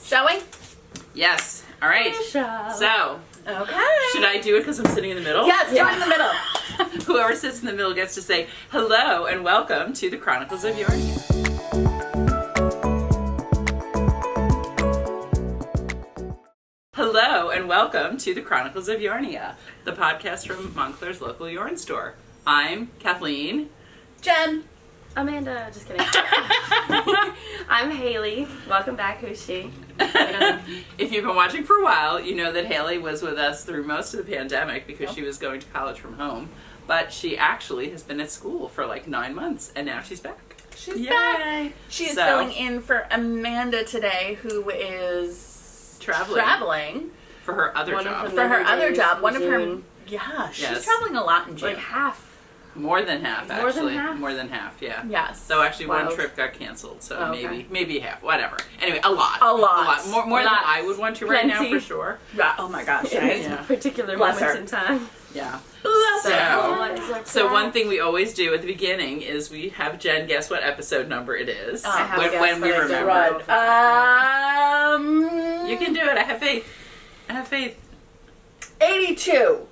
Shall we? Yes. All right. So, okay. Should I do it because I'm sitting in the middle? Yes, you're in the middle. Whoever sits in the middle gets to say hello and welcome to the Chronicles of Yarnia. Hello and welcome to the Chronicles of Yarnia, the podcast from Montclair's local yarn store. I'm Kathleen. Jen. Amanda, just kidding. I'm Haley. Welcome back. Who's she? If you've been watching for a while, you know that Haley was with us through most of the pandemic because she was going to college from home. But she actually has been at school for like 9 months, and now she's back. She's back. She is filling in for Amanda today, who is traveling for her other job. For her other job. One of her... Yeah, she's traveling a lot in June. Like half. More than half, actually. More than half? More than half, yeah. Yes. So actually one trip got canceled, so maybe half, whatever. Anyway, a lot. More than I would want to right now, for sure. Yeah. Oh my gosh. In particular moments in time. Yeah. So one thing we always do at the beginning is we have Jen guess what episode number it is. When we remember. You can do it. I have faith. 82.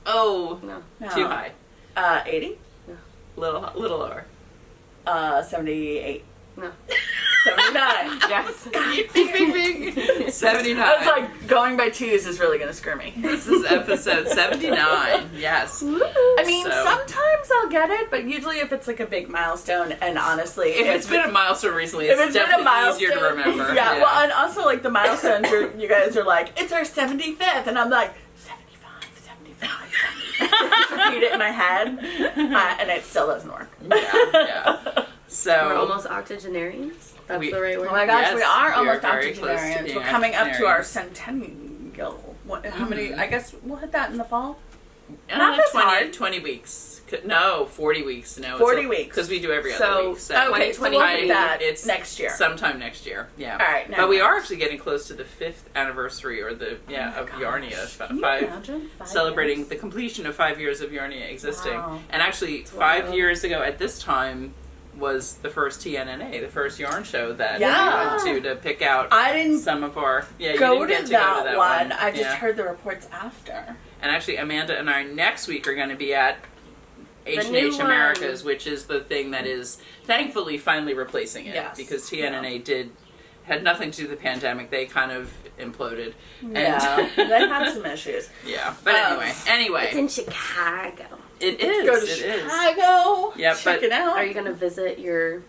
Oh. No. Too high. 80? No. Little lower. 78. No. 79. Yes. Bing. 79. I was like, going by twos is really going to screw me. This is episode 79. Yes. I mean, sometimes I'll get it, but usually if it's like a big milestone, and honestly... If it's been a milestone recently, it's definitely easier to remember. Yeah, well, and also like the milestones, you guys are like, it's our 75th, and I'm like, 75. Just repeat it in my head, and it still doesn't work. Yeah. So we're almost octogenarians. That's the right word. Oh my gosh, yes, we are almost very close to octogenarians. being We're coming up to our octogenarians. centennial. How many? I guess we'll hit that in the fall. Not this hard. 20 weeks. No, 40 weeks. No, 40 weeks. Because we do every other week. So okay, so we'll hit that it's next year. Sometime next year. Yeah. All right. But we are actually getting close to the 5th anniversary, or of Yarnia. Celebrating the completion of 5 years of Yarnia existing. Wow. And actually, 5 years ago at this time was the first TNNA, the first yarn show that we went to pick out some of our... Yeah, you didn't get to go to that one. I just heard the reports after. And actually, Amanda and I next week are going to be at H&H Americas, which is the thing that is thankfully finally replacing it. Yes. Because TNNA had nothing to do with the pandemic. They kind of imploded. Yeah, they had some issues. Yeah, but anyway. It's in Chicago. It is. Go to Chicago. Yeah, check it out. Are you going to visit your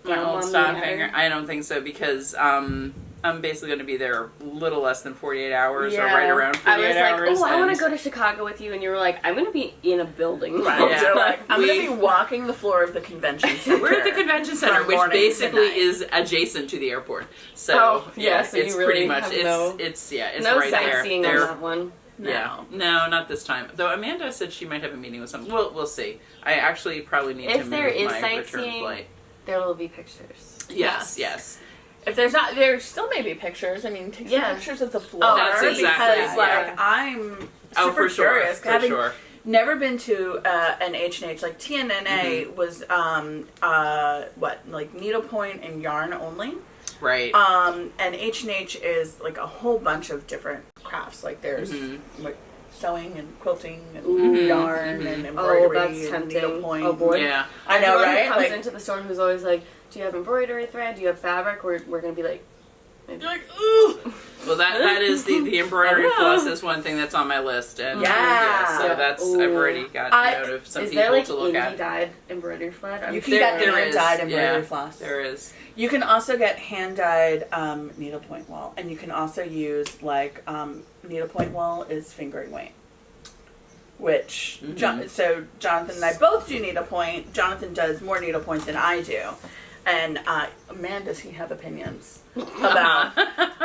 my old Stephannie? I don't think so, because I'm basically going to be there a little less than 48 hours, or right around 48 hours. I was like, I want to go to Chicago with you, and you were like, I'm going to be in a building. Right. Yeah. So like, I'm going to be walking the floor of the convention center. We're at the convention center, which basically is adjacent to the airport. So, so it's you really pretty much, it's no right sightseeing there. on that one. No, not this time. Though Amanda said she might have a meeting with someone. We'll see. I actually probably need to move my return flight. There will be pictures. Yes. If there's not, there still may be pictures. I mean, take some pictures of the floor. Oh, that's exactly. Because I'm super curious. Having never been to an H&H, like TNNA was like needlepoint and yarn only. Right. And H&H is like a whole bunch of different crafts. Like there's like sewing and quilting and yarn and embroidery and needlepoint. Oh boy. Yeah. I know, right? Who comes into the store who's always like, do you have embroidery thread? Do you have fabric? We're going to be like, maybe. You're like, ooh. Well, that is the embroidery floss is one thing that's on my list, and so that's I've already got note of some people to look at. Is there like indie dyed embroidery thread? You can get hand dyed embroidery floss. There is. You can also get hand dyed needlepoint wool, and you can also use like needlepoint wool is fingering weight. Which so Jonathan and I both do needlepoint. Jonathan does more needlepoint than I do. And man, does he have opinions about?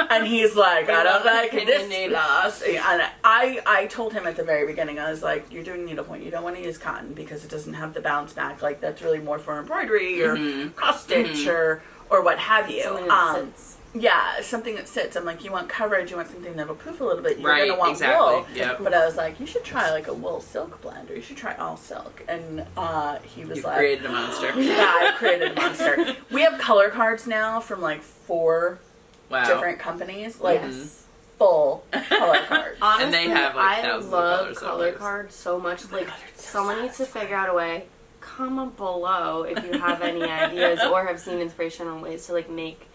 And he's like, I don't like this floss. And I told him at the very beginning, I was like, you're doing needlepoint. You don't want to use cotton because it doesn't have the bounce back. Like that's really more for embroidery or cross stitch or what have you. Something that sits. Yeah, something that sits. I'm like, you want coverage, you want something that'll poof a little bit, you're going to want wool. Yep. But I was like, you should try like a wool silk blend, or you should try all silk. And he was like... created a monster. Yeah, I created a monster. We have color cards now from like 4 different companies, like Yes. full color cards. Honestly, And they have, like, I thousands of love colors color sometimes. cards so much. Like, God, it's so someone needs to figure out a way. Comment below if you have any ideas or have seen inspiration on ways to like make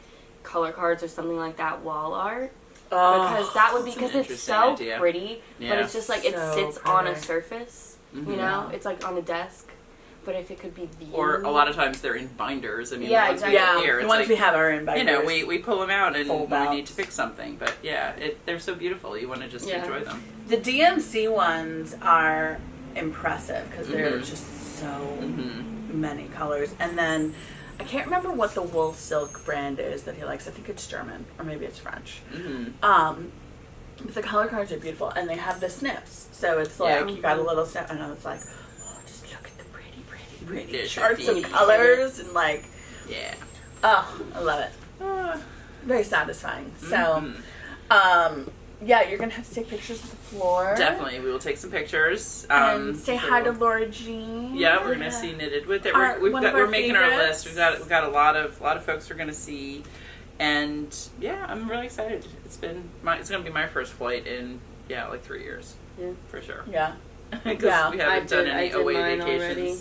color cards or something like that wall art. Because that would be, that's an because it's interesting so idea. pretty, but Yeah. it's just like it So sits on a pretty. surface, Mhm. you know? It's like on a desk. But if it could be viewed. Or a lot of times they're in binders. I mean, Yeah, the ones we exactly. have Yeah, here, the it's ones like, we have are in binders. you know, we pull them out and Fold when we outs. need to pick something. But yeah, they're so beautiful. You want to just Yeah. enjoy them. The DMC ones are impressive because they're Mhm. just so Mm-hmm. many colors. And then I can't remember what the wool silk brand is that he likes. I think it's German or maybe it's French. Mm-hmm. But the color cards are beautiful and they have the snips. So it's like Yeah. you got a little snip and it's like, oh, just look at the pretty They're charts pretty. of colors and like, Yeah. oh, I love it. Ah. Very satisfying. So, Mhm. yeah, you're gonna have to take pictures of the floor. Definitely, we will take some pictures. And say hi to so- Laura Jean. Yeah, we're gonna see Knitted with it. Our- one of We're our making our favorites. list. We've got a lot of folks we're gonna see, and yeah, I'm really excited. It's gonna be my first flight in like 3 years. Yeah. For sure. Yeah. Because Yeah. we haven't done any away mine vacations. already.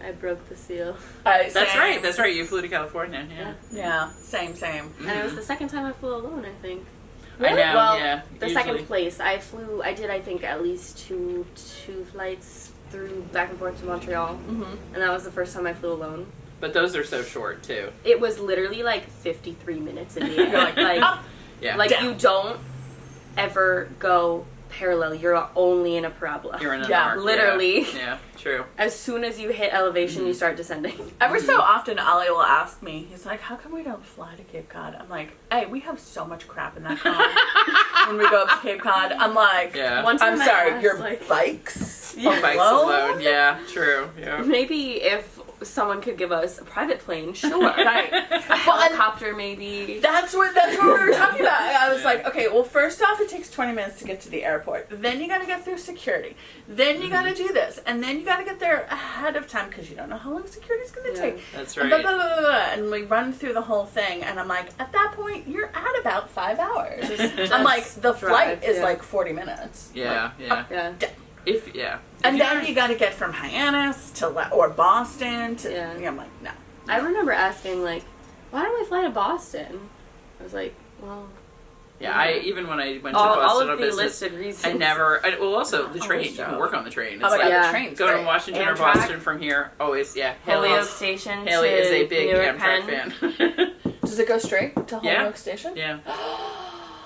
I broke the seal. That's Same. right. That's right. You flew to California. Yeah. Yeah, same. And it was the second time I flew alone, I think. I know. Well, yeah. the usually. second place. I did, I think, at least two flights through back and forth to Montreal. And that was the first time I flew alone. But those are so short too. It was literally like 53 minutes in the air. You're like, up, Yeah. like down. you don't ever go parallel. You're only in a parabola. You're in an Yeah, arc. literally. Yeah. True. As soon as you hit elevation, you start descending. Every so often, Ollie will ask me, he's like, how come we don't fly to Cape Cod? I'm like, hey, we have so much crap in that car when we go up to Cape Cod. I'm like, Yeah. One time I'm I sorry, asked, your like, bikes Bikes alone. Yeah. True. Yeah. maybe if someone could give us a private plane, sure. Right. A helicopter, maybe. That's what we were talking about. I was like, okay, well, first off, it takes 20 minutes to get to the airport. Then you got to get through security. Then you got to do this, and then you got to get there ahead of time because you don't know how long security's going to Yeah. take. That's And right. blah, blah, blah, blah, blah. And we run through the whole thing, and I'm like, at that point, you're at about 5 hours. I'm like, the flight is yeah. like 40 minutes. Yeah. Yeah. Yeah. And then you got to get from Hyannis to or Boston to. Yeah. I'm like, no. I remember asking, like, why don't we fly to Boston? I was like, well... Yeah. Even when I went to all Boston of on the business, listed reasons. also the train. You can work on the train. It's Oh my like God, Yeah. the train's going great. to Washington or Amtrak. Boston from here. Always, yeah. Holyoke Haley's- Station Haley to is a big Newark Amtrak Penn. fan. Does it go straight to Yeah. Holyoke Station? Yeah.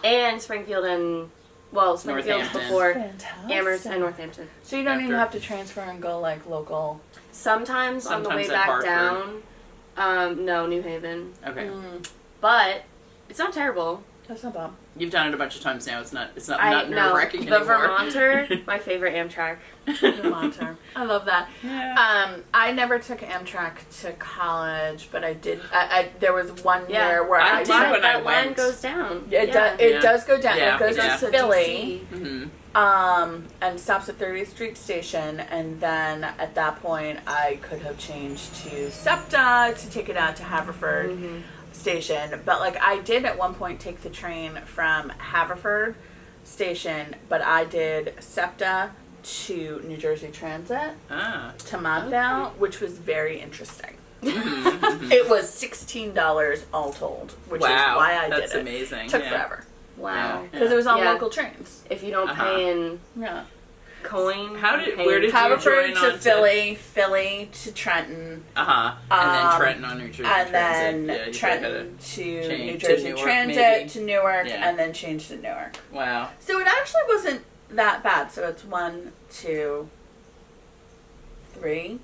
And Springfield and... Well, Springfield's Northampton. before Fantastic. Amherst and Northampton. So you don't even After. have to transfer and go like local. Sometimes on the way Sometimes at back Hartford. down, no, New Haven. Okay. But it's not terrible. That's not bad. You've done it a bunch of times now. It's not I nerve know. wracking The anymore. Vermonter, my favorite Amtrak. Vermonter. I love that. Yeah. I never took Amtrak to college, but I did. There was one Yeah. year where I I did when I that line went. goes down. It, yeah. it does go down. Yeah. It goes Yeah. to To Philly, DC. Mm-hmm. and stops at 30th Street Station, and then at that point I could have changed to SEPTA to take it out to Haverford Station. But like I did at one point take the train from Haverford Station, but I did SEPTA to New Jersey Transit Ah. to Montvale, which was very interesting. Mm-hmm. It was $16 all told, which Wow. is why I That's did it. amazing. Took yeah. forever Wow. because it was on Yeah. local trains. If you don't Uh-huh. pay in Yeah. coin, Where did you Haverford join to on Philly, Philly to Trenton, Uh-huh. And then Um, Trenton on New Jersey and Transit. then Yeah, you Trenton to change New to Jersey Newark, Transit maybe. to Newark, Yeah. and then change to Newark. Wow. So it actually wasn't that bad. So it's 1, 2, 3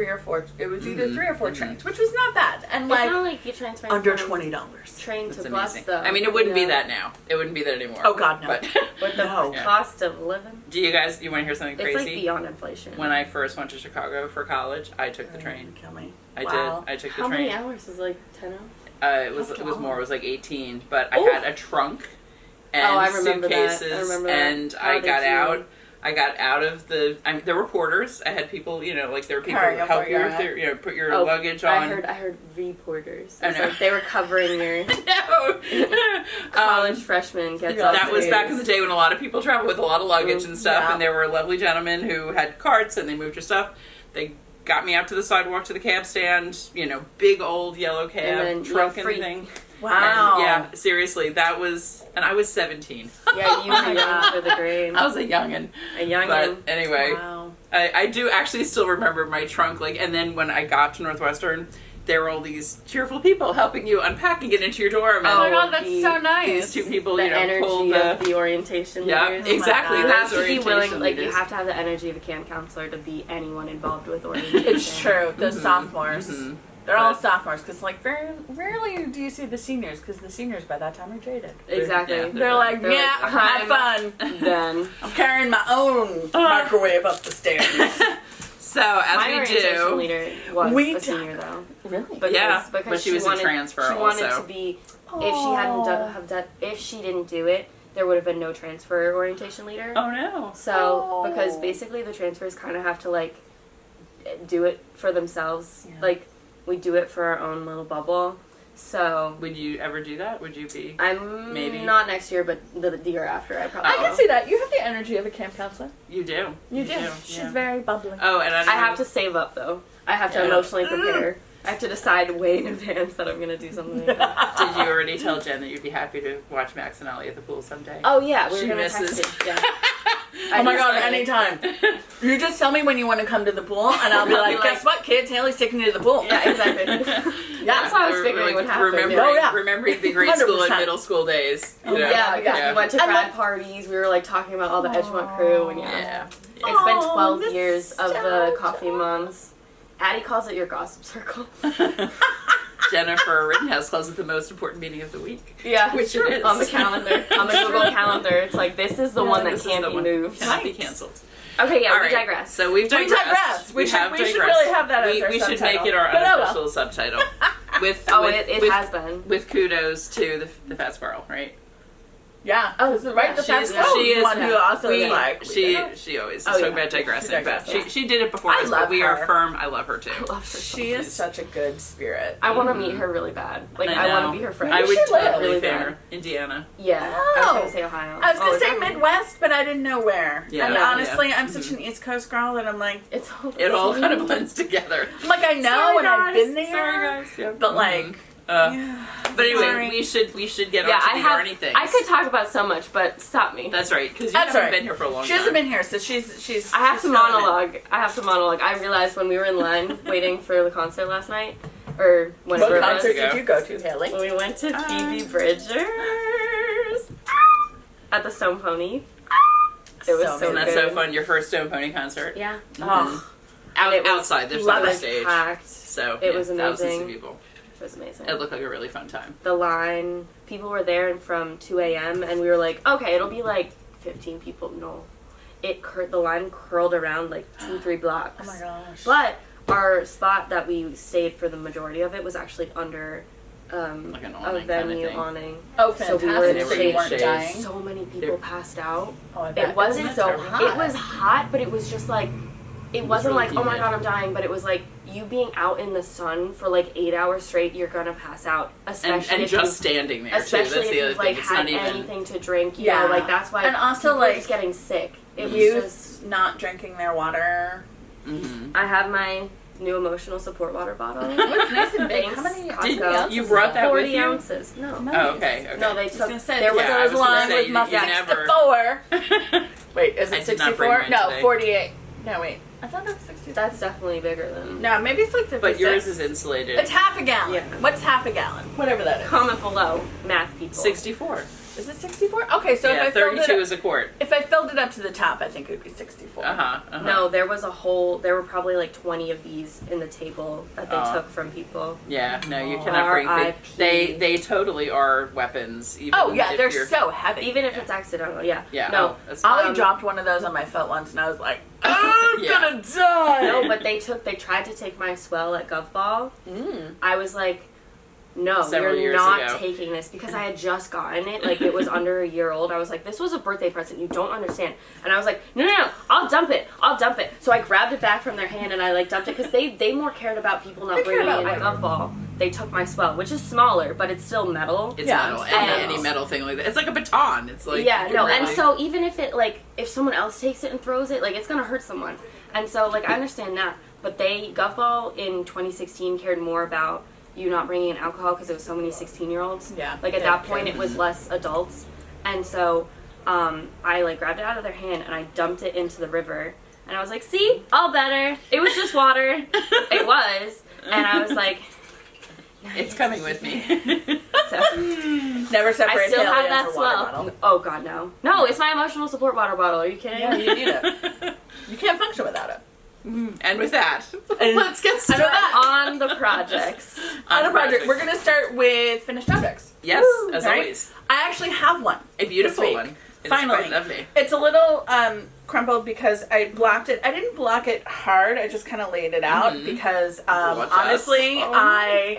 or 4. It was either Mhm, 3 or 4 mhm. trains, which was not bad, and It's like not like you transfer under from $20. train That's to bus, amazing. though. I mean, it wouldn't be you know? that now. It wouldn't be that anymore. Oh God, no. But With the No. Yeah. cost of living. do you want to hear something It's crazy? like beyond inflation. When I first went to Chicago for college, I took the train. Kill me. I Wow. did. I took the How train. many hours? Is it like 10 hours? It was After more. all. It was like 18, but I Ooh. had a trunk and Oh, I remember that. I suitcases, remember that. and How I did got you- out I got out of there were porters. I had people, like there were people Carrying who help up you where with you're your, put your luggage on. I heard reporters. I It's know. like they were covering your No. college freshman gets That was back in the day when a lot of people traveled with a lot of luggage and stuff, Yeah. and there were lovely gentlemen who had carts and they moved your stuff. They got me out to the sidewalk to the cab stand, big old yellow cab, And then trunk you're and free. thing. Wow. And, yeah, seriously, and I was 17. Yeah, you were young for the grade. I was a youngin'. A youngin'. But anyway, Wow. I do actually still remember my trunk, and then when I got to Northwestern, there were all these cheerful people helping you unpack and get into your dorm. Oh my And god, that's so nice. these two people, The energy pulled of the orientation yeah, leaders. exactly. God. You have those to be willing, orientation like, you leaders. have to have the energy of a camp counselor to be anyone involved with orientation. It's true. The sophomores. Mhm. They're all But- sophomores because, like, very rarely do you see the seniors because the seniors by that time are jaded. Exactly. Yeah, They're like, They're yeah, like, have fun. Then I'm carrying my own microwave up the stairs. So my as we orientation do, leader was We a d- senior though. Really? Because, Yeah, because but she was a wanted, transfer She wanted also. to be. If she hadn't done, if she didn't do it, there would have been no transfer orientation leader. oh no, So because Oh. basically the transfers kind of have to like do it for themselves. Yeah. Like we do it for our own little bubble. So would you ever do that? Would you be? I'm Maybe. not next year, but the year after I probably. I can will. see that. You have the energy of a camp counselor. You do. You do. She's yeah. very bubbly. Oh, and I have to save up though. I have to Yeah. emotionally prepare. I have to decide way in advance that I'm gonna do something like that. Did you already tell Jen that you'd be happy to watch Max and Ollie at the pool someday? Oh yeah, we She were gonna misses. text it. Yeah. Oh my god, just- anytime. You just tell me when you want to come to the pool, and I'll be I'll be like, like- guess what, kids? Haley's taking you to the pool. Yeah, exactly. That's how I was We're figuring like would happen. Remembering, Oh, yeah. remembering the grade school and 100%. middle school days. You know? Yeah, because Yeah. we went to And grad then- parties. We were like talking about all the Edgemont crew, and Yeah. It's been 12 this years of the nostalgia. Coffee Moms. Addie calls it your gossip circle. Jennifer Rittenhouse calls it the most important meeting of the week. Yeah, Which it is. on the calendar, on the Google Calendar. It's like this is the one that This is can't the be one. moved. Cannot be canceled. Okay, yeah, All we right, digress. So we've digressed. digress. We should digressed. really have that as we, our we should subtitle. make it our But oh well. unofficial subtitle. With Oh, with, it with, has been. with kudos to the fat squirrel, right? Yeah. Oh, right. The She's- fast she is- one who also We- is like. she always Oh, is so yeah. bad digressing. She digresses. But she did it before I us, love but we are her. firm. I love her too. I love her so She much. is such a good spirit. I want to meet her really bad. Like I want know. to be her friend. I We would should live. totally Really fan bad. her. Indiana. Yeah, I was Oh. gonna say Ohio. I was gonna Oh, say is that- Midwest, but I didn't know where. Yeah, and yeah. honestly, I'm such an East Coast girl that I'm like, It's all It all the kind of same. blends together. I'm like I know, Sorry, and I've guys. been there. Sorry, guys. Yeah. But like, yeah. But anyway, Sorry. we should get Yeah, on to I the have. Yarny things. I could talk about so much, but stop me. That's right, because you That's haven't right. been here for a long She time. hasn't been here, so she's. I have she's to feeling it. monologue. I realized when we were in line waiting for the concert last night, or whenever What it concert was, did you go to, Haley? we went to Phoebe Bridgers at the Stone Pony. It was so Isn't that good. so fun? Your first Stone Pony concert? Yeah. Oh, It was outside. There's love not a it. stage. Packed. So It yeah, was thousands amazing. of people. It was amazing. It looked like a really fun time. The line, people were there from 2 a.m. and we were like, okay, it'll be like 15 people. No. The line curled around like 2-3 blocks. oh my gosh. But our spot that we stayed for the majority of it was actually under Like an a awning kind of venue thing. awning. Oh, So we fantastic! were in So, shade. you weren't Shades. dying. So many people There- passed out. Oh, I bet. It wasn't so hot. It was hot, but it was just like, it wasn't really like, oh my humid. god, I'm dying, but it was like, you being out in the sun for like 8 hours straight, you're gonna pass out. Especially And if just you've- standing there too. especially That's if the other you've thing. like It's had not even. anything to drink, you Yeah. know, like that's why. And also, people were like, just getting sick. It was Youth just. not drinking their water. Mhm. I have my new emotional support water bottle. What's nice and big? Thanks, How many Costco. ounces You is brought that with 40 you? ounces. No. Oh, okay. No, they I was took. gonna say There was Yeah, I I was was gonna lying say, with my you never- 64. Wait, is I it did not bring 64? mine No, today. 48. No, wait. I thought it was 64. That's definitely bigger than. No, maybe it's like 56. But yours is insulated. It's half a gallon. Yeah. What's half a gallon? Whatever that is. Comment below, math people. 64. Is it 64? Okay, so Yeah, if I filled 32 it is a quart. if I filled it up to the top, I think it would be 64. Uh-huh. No, there was there were probably like 20 of these in the table that they Oh. took from people. Yeah, no, you Oh. cannot bring. R.I.P.. They totally are weapons. Even Oh yeah, if they're you're, so heavy. Even if it's accidental, yeah. Yeah. No. oh, that's Ollie Um, dropped one of those on my foot once, and I was like, I'm Yeah. gonna die. No, but they tried to take my swell at Gov Ball. Mm. I was like, no, several you're years not ago. taking this, because I had just gotten it, like it was under a year old. I was like, this was a birthday present, you don't understand. And I was like, no, I'll dump it. So I grabbed it back from their hand and I like dumped it, because they more cared about people not bringing in a golf ball. They took my swell, which is smaller, but it's still metal. It's metal. Any metal thing like that. It's like a baton. It's like and so even if it like if someone else takes it and throws it, like it's gonna hurt someone. And so like I understand that, but golf ball in 2016 cared more about you not bringing in alcohol, because it was so many 16-year-olds. Yeah. Like at that point, it was less adults, and so I like grabbed it out of their hand and I dumped it into the river, and I was like, "See, all better. It was just water. It was." And I was like, it's coming with me. So, Never separate. I still Haley have and that her water swell. bottle. Oh God, no. No, it's my emotional support water bottle. Are you kidding? Yeah, you need it. You can't function without it. And with that, And let's get started. On the projects. On a project, we're going to start with finished objects. Yes, Woo, as right? always. I actually have one. A beautiful this week. one. It's Finally. quite lovely. It's a little crumpled because I blocked it. I didn't block it hard. I just kind of laid it out because Watch honestly, us. I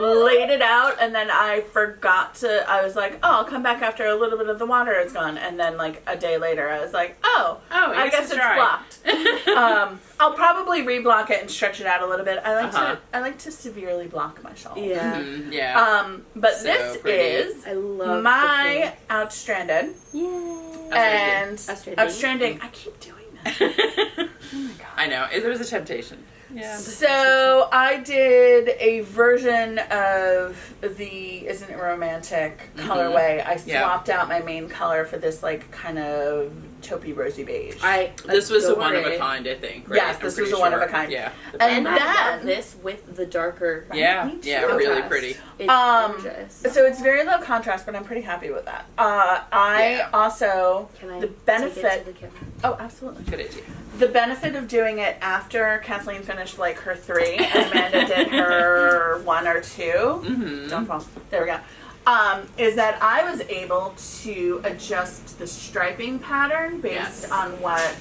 laid it out and then I forgot to. I was like, oh, I'll come back after a little bit of the water is gone. And then like a day later, I was like, I guess it's blocked. I'll probably reblock it and stretch it out a little bit. I like to severely block my shawl. Yeah. Mm-hmm. Yeah. But So this pretty. is I love my Out-Stranded. Yay. And Out-Stranding. Out-Stranding. I keep doing that. Oh my god. I know. There was a temptation. Yeah. So I did a version of the Isn't It Romantic colorway. I swapped out my main color for this like kind of taupey rosy beige. This was a adore one of a it. kind, I think. Right? Yes, I'm this pretty was a one of sure. a kind. Yeah. And I love then this with the darker. Yeah. Me too. Yeah. Really Contrast. pretty. It's gorgeous. so it's very low contrast, but I'm pretty happy with that. I also Can I the take benefit. it to the camera? Oh, absolutely. Good idea. The benefit of doing it after Kathleen finished like her 3 and Amanda did her 1 or 2. Mm-hmm. Don't fall. There we go. Is that I was able to adjust the striping pattern based on what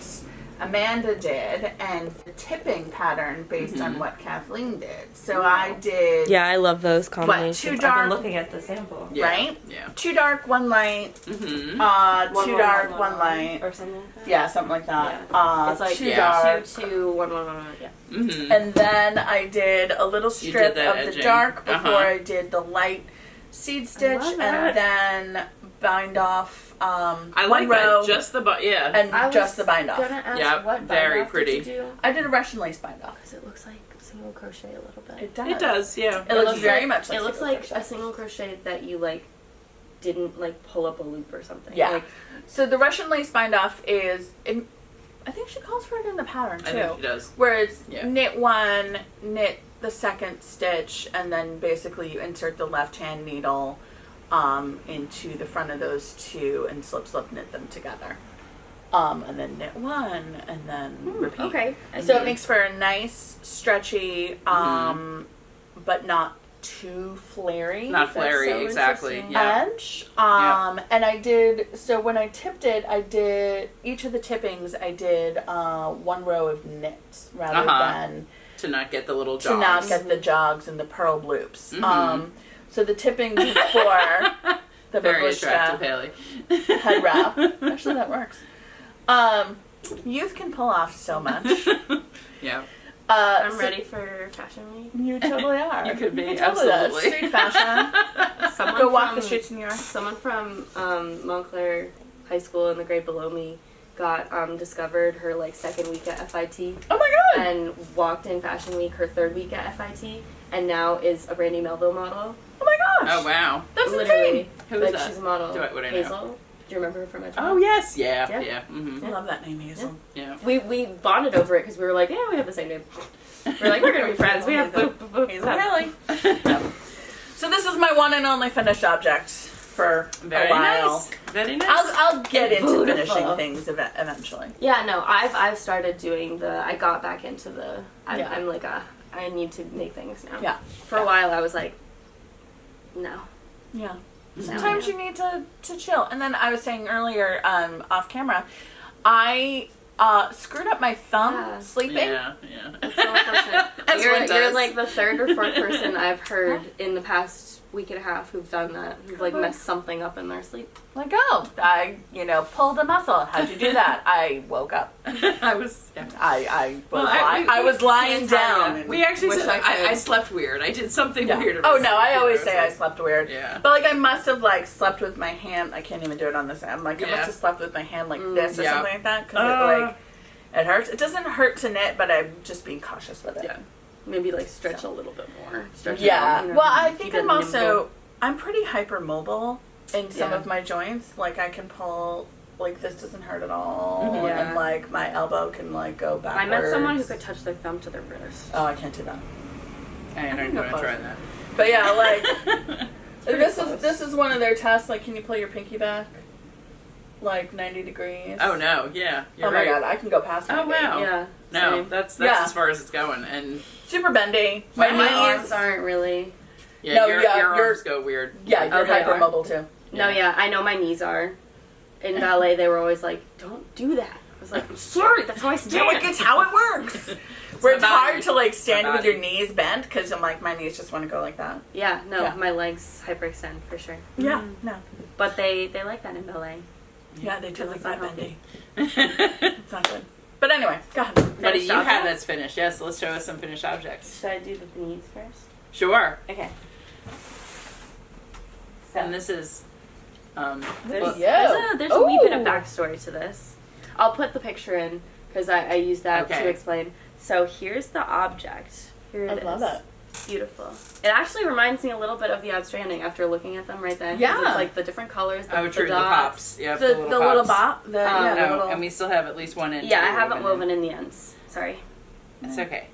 Amanda did and the tipping pattern based on what Kathleen did. So I did Yeah, I love those combinations. Too I've dark? been looking at the sample. Yeah. right? Yeah. 2 dark, 1 light. Mm-hmm. 2 dark, 1 light. Or something like that. Yeah, something like that. It's like 2 yeah. dark. 2, 2, 1, 1, 1, 1. Yeah. Mm-hmm. And then I did a little strip that of the edging. dark before Uh-huh. I did the light seed stitch, love and that. then bind off I one like row that. Just the yeah. and just the bind off. Gonna ask Yep, what very bind off pretty. Did you do? I did a Russian lace bind off. Because it looks like single crochet a little bit. It does. It does. Yeah. It looks very much like it looks single like crochet. a single crochet that you like didn't like pull up a loop or something. Yeah. Like, So the Russian lace bind off is, I think she calls for it in the pattern too. I think it does. Where it's Yeah. knit 1, knit the second stitch, and then basically you insert the left hand needle into the front of those 2 and slip knit them together. And then knit 1 and then repeat. okay. So it makes for a nice, stretchy, but not too flary. Not flary, so exactly. interesting. Yeah. Edge. And I did, so when I tipped it, I did, each of the tippings, I did 1 row of knits rather than To not get the little jogs. to not get the jogs and the purl loops. Mhm. So the tipping before the Very attractive, babushka Haley. head wrap. Actually, that works. Youth can pull off so much. Yeah. I'm so ready for Fashion Week. You totally are. You could be, totally are. absolutely. Street fashion. Someone Go walk from- the streets in New York. Someone from Montclair High School in the grade below me got discovered her like 2nd week at FIT Oh my god! and walked in Fashion Week her 3rd week at FIT and now is a Brandy Melville model. Oh my gosh! Oh wow. That's Literally. insane! Who is Like that? she's a model. Would I know? Hazel. Do you remember her from Edgemont? Oh yes. Yeah. Yeah. Yeah. Mm-hmm. I love that name, Hazel. Yeah. We bonded over it because we were like, yeah, we have the same name. We're like, we're gonna be friends. We have boop, boop, boop. Hazel Haley. So this is my one and only finished object for Very a while. nice. Very nice. I'll get into Beautiful. finishing things eventually. Yeah, no, I've started doing I got back into Yeah. I'm like I need to make things now. Yeah. For a while I was like, no. Yeah. No, Sometimes no. you need to chill. And then I was saying earlier, off camera, I screwed up my thumb Yeah. sleeping. Yeah. Yeah. It's so unfortunate. And one does. You're like the third or fourth person I've heard in the past week and a half who've done that, who've like messed something up in their sleep. Like, oh, I, pulled a muscle. How'd you do that? I woke up. I was. Yeah. I was lying down. We actually Wish said I could. I slept weird. I did something weird. Oh no, I always say I slept weird. Yeah. But like I must have like slept with my hand. I can't even do it on this. I'm like I Yeah. must have slept with my hand like this or Yeah. something like that because it hurts. It doesn't hurt to knit, but I'm just being cautious with it. Yeah. Maybe like stretch a little bit more. Stretch it Yeah. out, Well, I think keep it I'm also nimble. I'm pretty hypermobile in some Yeah. of my joints. Like I can pull. Like this doesn't hurt at all, Mhm. Yeah. and like my elbow can like go backwards. I met someone who could touch their thumb to their wrist. Oh, I can't do that. I don't want to try that. But yeah, like this close. is this is one of their tests. Like, can you pull your pinky back, like 90 degrees? Oh no, yeah. You're Oh my right. god, I can go past. Oh, my wow. Yeah. No, same. that's Yeah. as far as it's going, and super bendy. My My arms knees aren't really. yeah, No, your your arms go weird. Yeah, you're Oh, they are? hypermobile too. No, yeah, I know my knees are. In ballet, they were always like, "Don't do that." I was like, "I'm sorry, that's how I stand." It's how it works. Where it's my hard body. to like stand My with your body. knees bent because I'm like my knees just want to go like that. Yeah, no, Yeah. my legs hyperextend for sure. Yeah, no. But they like that in ballet. Yeah, they do like it's that not bendy. Buddy, It's not good. But anyway, go ahead. Finished you have objects? that's finished. Yes, let's show us some finished objects. Should I do the knees first? Sure. Okay. And this is. There's, Yeah. there's a wee bit of Ooh. backstory to this. I'll put the picture in because I use that Okay. to explain. So here's the object. Here it is. I love it. Beautiful. It actually reminds me a little bit of the Out-Stranding after looking at them right then. 'cause Yeah. It's like the different colors, the, Oh, true. The dots. pops. Yep, The little pops. bop. The, yeah, the No, little. and we still have at least one end. Yeah, to I be haven't woven in. in the ends. Sorry. It's okay.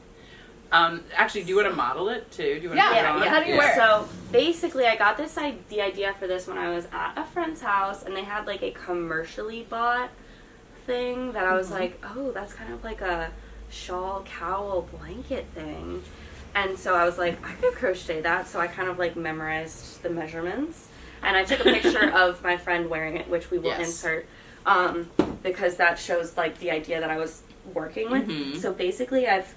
Actually, do you want to model it too? Do you want to Yeah, put it on? How do you wear it? So basically, I got the idea for this when I was at a friend's house, and they had like a commercially bought thing that I was like, oh, that's kind of like a shawl, cowl, blanket thing. And so I was like, I could crochet that. So I kind of like memorized the measurements, and I took a picture of my friend wearing it, which we will Yes. insert, because that shows like the idea that I was working with. Mhm. So basically, I've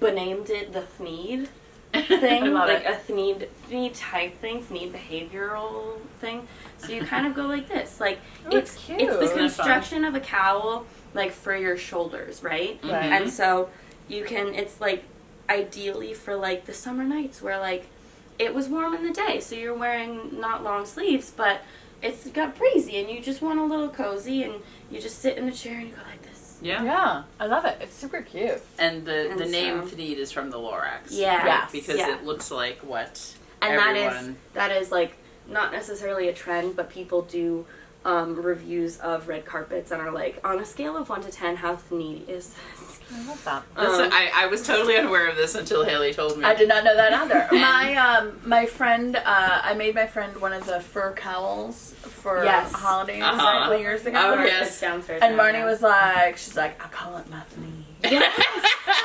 benamed it the Thneed thing, I love like it. a Thneed type thing, Thneed behavioral thing. So you kind of go like this, like Oh, it's it's cute. the Isn't that construction of a cowl, like for your shoulders, right? Right. And so you can, it's like ideally for like the summer nights where like it was warm in the day, so you're wearing not long sleeves, but it's got breezy and you just want a little cozy and you just sit in a chair and you go like this. Yeah. Yeah, I love it. It's super cute. And the And name so- Thneed is from the Lorax. Yeah. right? Yes. Because Yeah. it looks like what And everyone. that is like not necessarily a trend, but people do reviews of red carpets and are like, on a scale of 1 to 10, how Thneed is this? I love that. This, I was totally unaware of this until Haley told me. I did not know that either. My friend, I made my friend one of the fur cowls for Yes. holidays Uh-huh. a couple years ago. Oh, Or yes. it's downstairs. And now, Marnie yeah. was like, she's like, I call it my Thneed. Yes.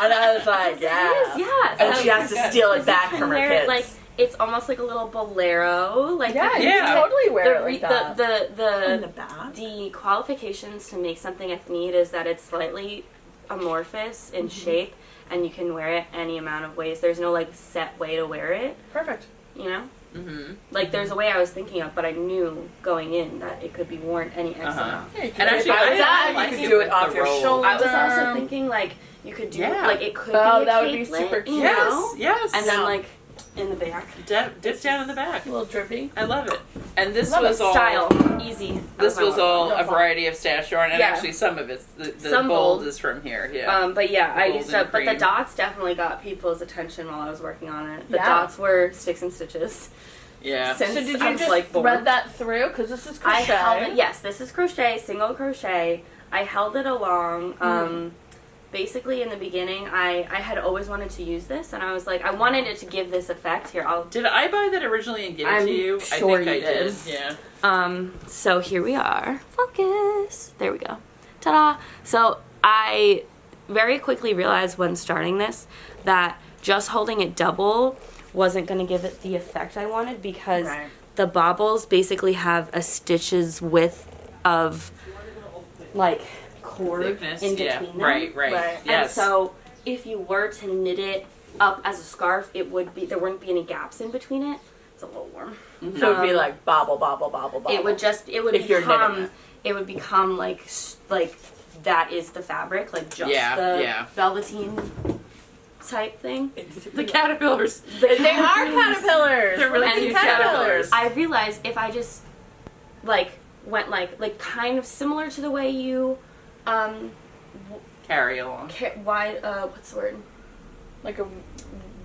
And I was like, yeah. It is, yeah. And So she has to steal it back you from can her wear kids. it like it's almost like a little bolero. Like yeah, you you Yeah. can totally wear it the, like that. In the the back. the qualifications to make something a Thneed is that it's slightly amorphous in shape and you can wear it any amount of ways. There's no like set way to wear it, Perfect. you know? Mm-hmm. Like there's a way I was thinking of, but I knew going in that it could be worn any X Uh-huh. amount. Yeah, you And actually, do it I like that. like You it could do with it off the your roll. shoulder. I was also thinking like you could do Yeah. like it could Oh, be a that would be capelet, super you cute. know? Yes. And then No. like in the back. Dip down in the back. A little drippy. I love it. And this Love was it. all Style. Easy. This was all No a fun. variety of stash yarn, and Yeah. actually some of it's the Some bold bold. is from here. Yeah. But yeah, I Gold used and up. But the cream. dots definitely got people's attention while I was working on it. The Yeah. dots were sticks and stitches. yeah. Since So did I you was, just like, bored. thread that through? Because this is I crochet. held it. Yes, this is crochet, single crochet. I held it along. Basically, in the beginning, I had always wanted to use this, and I was like, I wanted it to give this effect. Here, I'll. Did I buy that originally and give it I'm to you? sure I think you I did. did. Yeah. So here we are. Focus. There we go. Ta-da. So I very quickly realized when starting this that just holding it double wasn't going to give it the effect I wanted because Right. the bobbles basically have a stitch's width of like cord Thickness. in Yeah. between them. Right. Right. Yes. And so if you were to knit it up as a scarf, there wouldn't be any gaps in between it. It's a little warm. Mm-hmm. So it would be like bobble, bobble, bobble, bobble. It would if you're knitting it would become like that is the fabric, like just the velveteen type thing. The caterpillars. They are caterpillars. They're really cute caterpillars. I realized if I just like went like kind of similar to the way you carry along. What's the word? Like a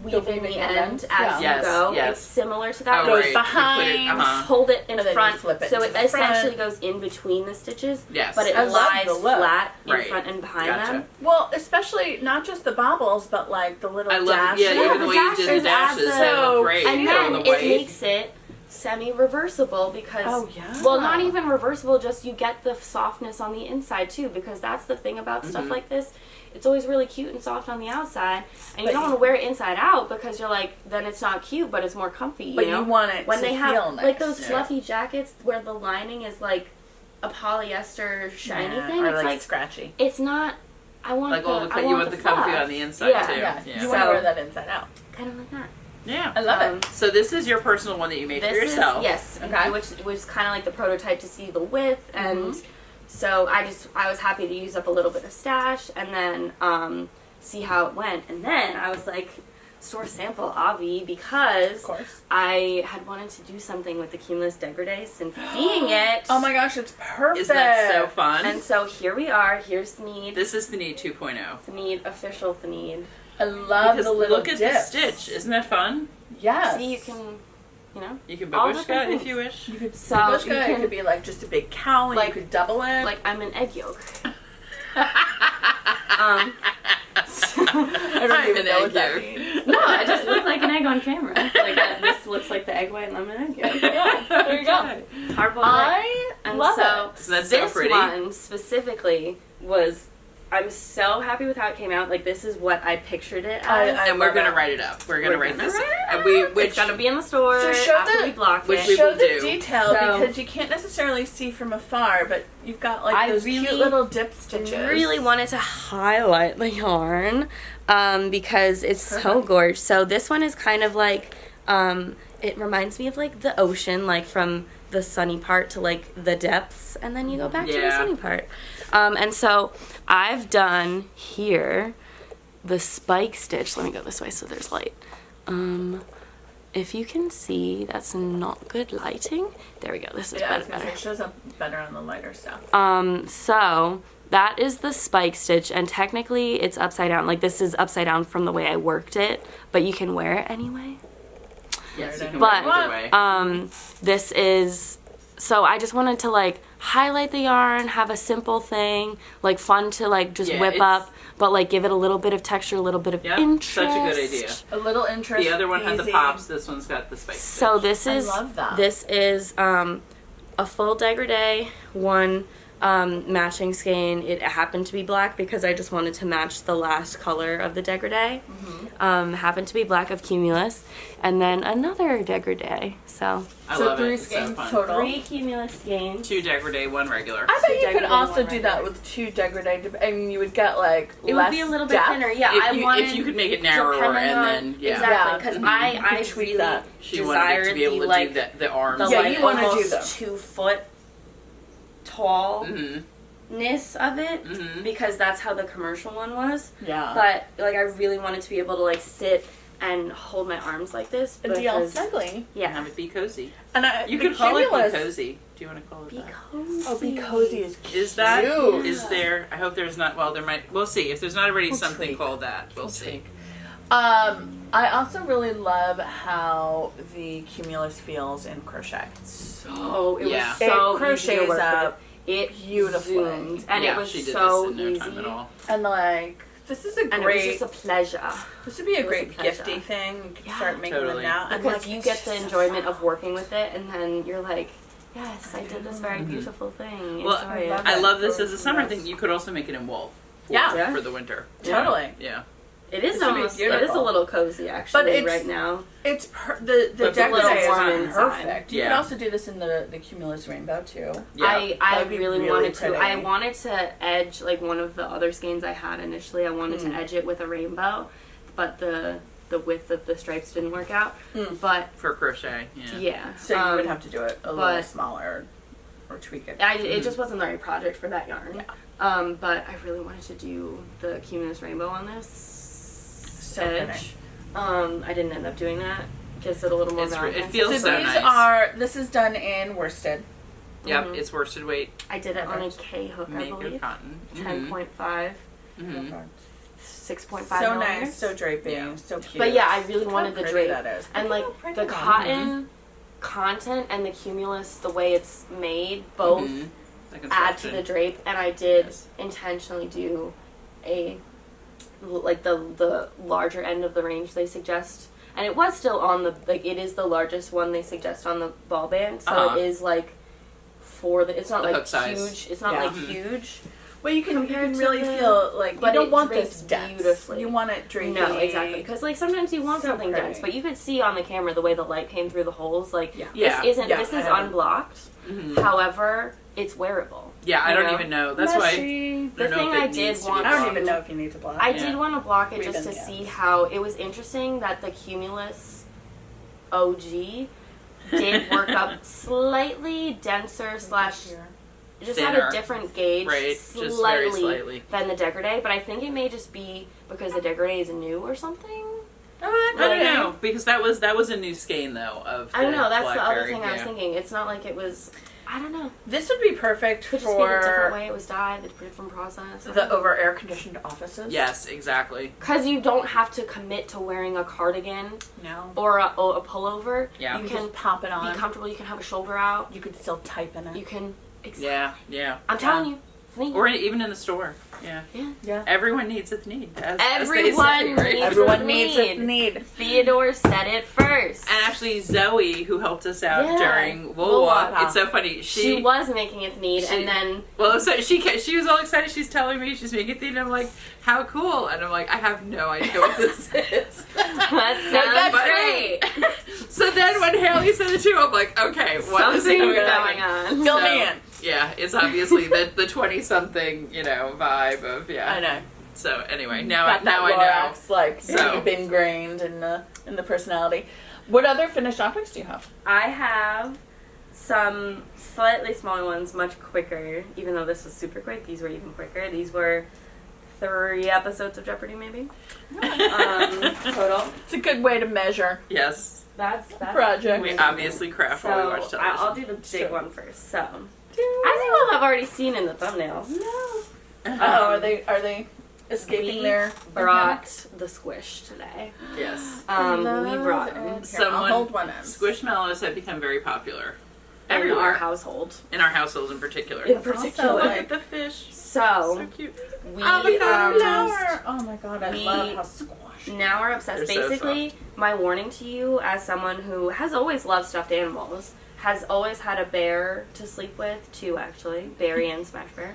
weaving the end as you go. Yes. It's similar to that. Oh, goes right. behind. Hold it in and front, flip it so it the front. essentially goes in between the stitches. Yes. But it I love lies the look. flat in Right. front and behind Gotcha. them. Well, especially not just the bobbles, but like the little I love dashes. even the way you did the dashes. They look great. And on then the it white. makes it semi-reversible because well, not even reversible, just you get the softness on the inside too, because that's the thing about stuff like this. It's always really cute and soft on the outside, and you don't want to wear it inside out because you're like, then it's not cute, but it's more comfy. You know? You want it when to they have feel nice. like those fluffy jackets where the lining is like a polyester shiny thing. Or It's like scratchy. It's not. I want Like all the I you want the comfy fluff. on the inside Yeah. too. Yeah, Yeah. you want to wear that inside out. Kind of like that. Yeah. I love it. So this is your personal one that you made for yourself. Yes, Okay. which was kind of like the prototype to see the width, and so I was happy to use up a little bit of stash, and then see how it went, and then I was like, store sample Avi, because Of course. I had wanted to do something with the Cumulus Degradé since seeing it. Oh my gosh, it's perfect. Isn't that so fun? And so here we are. Here's Thneed. This is Thneed 2.0. Thneed, official Thneed. I love Because the little look at dips. the stitch. Isn't that fun? Yes. See, you can, you know. You can All babushka different if things. you wish. You could So babushka, you it can- could be like just a big cowl, and like- you could double it. Like I'm an egg yolk. I don't even know what that means. No, I just look like an egg on camera. Like this looks like the egg white, and I'm an egg yolk. Yeah, there you go. Hard-boiled egg. I And love so it. So that's so this pretty. one specifically was, I'm so happy with how it came out. Like this is what I pictured it as. And we're love gonna it. write it up. We're gonna write this. write it And we, which it's gonna be in the store So show after the- we block which it. we Show will the do. detail So- because you can't necessarily see from afar, but you've got like I those really- cute little dip stitches. really wanted to highlight the yarn because it's so gorgeous. So this one is kind of like it reminds me of like the ocean, like from the sunny part to like the depths, and then you go back to the Yeah. sunny part. And so I've done here the spike stitch. Let me go this way so there's light. If you can see, that's not good lighting. There we go. This is Yeah, I was better. gonna say, it shows up better on the lighter stuff. So that is the spike stitch, and technically it's upside down. Like this is upside down from the way I worked it, but you can wear it anyway. yes, you can But wear it either way. this is, so I just wanted to like highlight the yarn, have a simple thing, like fun to like just Yeah, whip it's- up, but like give it a little bit of texture, a little bit of Yeah, interest. such a good idea. A little interest. The other one had the easy. pops. This one's got the spike. So stitch. this is love that. this is a full dégradé, one matching skein. It happened to be black because I just wanted to match the last color of the dégradé. Happened to be black of Cumulus, and then another dégradé. So I So love 3 it. It's so skeins fun. total. 3 Cumulus skeins. 2 dégradé, 1 regular. I bet you could dégradé, also one do that regular. with 2 dégradé. I mean, you would get like It less would be a little bit depth. thinner. Yeah, If you could make it narrower depending and on- then yeah. exactly, because Yeah. You I could tweak really that. She wanted it desired to be able the to like do the arms. the Yeah, like you wanna do almost them. 2-foot tallness Mm-hmm. of it Mm-hmm. because that's how the commercial one was. Yeah. But like I really wanted to be able to like sit and hold my arms like this and be all because snuggly. yeah. Have it be cozy. And You the could call it be Cumulus- cozy. Do you want to call it Be that? cozy. Oh, be cozy is cute. Is that? Cute. Is there? I hope there's not. Well, there might. We'll see. If there's not already We'll something tweak. called that, we'll see. tweak. I also really love how the Cumulus feels in crochet. So it Yeah. was so It crochets easy to work up with. It beautifully. zoomed, and yeah, it was she did so this in no easy. time at all. And like, this is a And great. it was just a pleasure. This would be a it was great a pleasure. gifty thing. You can Yeah. start making Totally. them now. And Because like, you it's get the just so enjoyment soft. of working with it, and then you're like, yes, I did this very beautiful thing. Well, Enjoy it. love I it. love this as a summer Yes. thing. You could also make it in wool. Yeah. For the winter. Totally. Yeah. It is This would be almost. It is a beautiful. little cozy actually it's- right now. It's But the it's a decorative little is warm inside. perfect. You Yeah. could also do this in the cumulus rainbow too. Yeah. I That'd be really really wanted to. pretty. I wanted to edge like one of the other skeins I had initially. I wanted to edge it with a rainbow, but the width of the stripes didn't work out. But For crochet, yeah, So you would have to do it a little but- smaller or tweak it. it just wasn't the right project for that yarn. But I really wanted to do the cumulus rainbow on this So edge. pretty. I didn't end up doing that. Gives it a little more It Valentine's. feels So so these nice. are. This is done in worsted. Yep, it's worsted weight, I did it on a Perfect. K hook, I maker believe. cotton. 10.5, Mhm. 6.5 So millimeters. nice, so drapey, Yeah. so cute. But yeah, I really How wanted the pretty drape. that is. And Look like how pretty the that is. cotton content and the cumulus, the way it's made, both The add to construction. the drape. And I did Yes. intentionally do a like the larger end of the range they suggest, and it was still on the it is the largest one they suggest on the ball band, so Uh-huh. it is like for the it's not The like hook size. huge. It's not Yeah. like huge. Well, you can compared to really the- feel like but you don't it want drapes this dense. beautifully. You want it drapey. No, exactly. Because like sometimes you want So something pretty. dense, but you could see on the camera the way the light came through the holes. Like Yeah. this isn't. Yeah, this I is haven't- unblocked. However, it's wearable. Yeah, I you don't know? even know. That's why Mushy. I don't The know thing if it I did needs to be want- I don't blocked. even know if you need to block. I Yeah. did want to block it just Even, to yeah. see how it was interesting that the Cumulus OG did work up slightly denser slash just had Thinner. a different gauge Right, just very slightly, slightly. than the dégradé, but I think it may just be because the dégradé is new or something. I don't Okay. know, because that was a new skein though of I don't know. That's the other blackberry, thing I was yeah. thinking. It's not like it was. I don't know. This would be perfect Could just be the different for way it was dyed, the different process. the over air conditioned offices. Yes, exactly. Because you don't have to commit to wearing a cardigan No. or a pullover. Yeah. You You can can pop it on. be comfortable. You can have a shoulder out. You could still type in it. You can. Yeah, yeah. I'm telling you. It's neat. Or even in the store. Yeah. Yeah. Everyone needs a need. As they Everyone say, right? needs Everyone a needs need. a need. Theodore said it first. And actually, Zoe, who helped us out Yeah. during Wool Woolwalk, Walk. it's so funny. She was making it need, she- and then Well, so she was all excited. She's telling me she's making it, and I'm like, how cool! And I'm like, I have no idea what this is. that But- sounds great. So then when Haley said it too, I'm like, okay, what is Something's it? going on. Fill So, me in. Yeah, it's obviously the 20-something, vibe of, I know. So anyway, now Got that I know. Lorax, like So- deep ingrained in the personality. What other finished objects do you have? I have some slightly smaller ones, much quicker. Even though this was super quick, these were even quicker. These were 3 episodes of Jeopardy, maybe. Total. It's a good way to measure Yes, That's project. we obviously craft while we watch So television. I'll do the big Sure. one first. So, as you all have already seen in the thumbnail, Are they escaping we their brought the squish today. Yes. We brought them I'll Someone- hold one in. Squishmallows have become very popular. in Everywhere. our household. In our household in particular. In Also, particular. Look like, at the fish. So, So cute. we Avocado flower. Oh my god, I we- love how squashy. now are obsessed. They're so Basically, my warning to you as someone who has always loved stuffed animals, has always had a bear to sleep with, 2 actually, Barry and Smash Bear,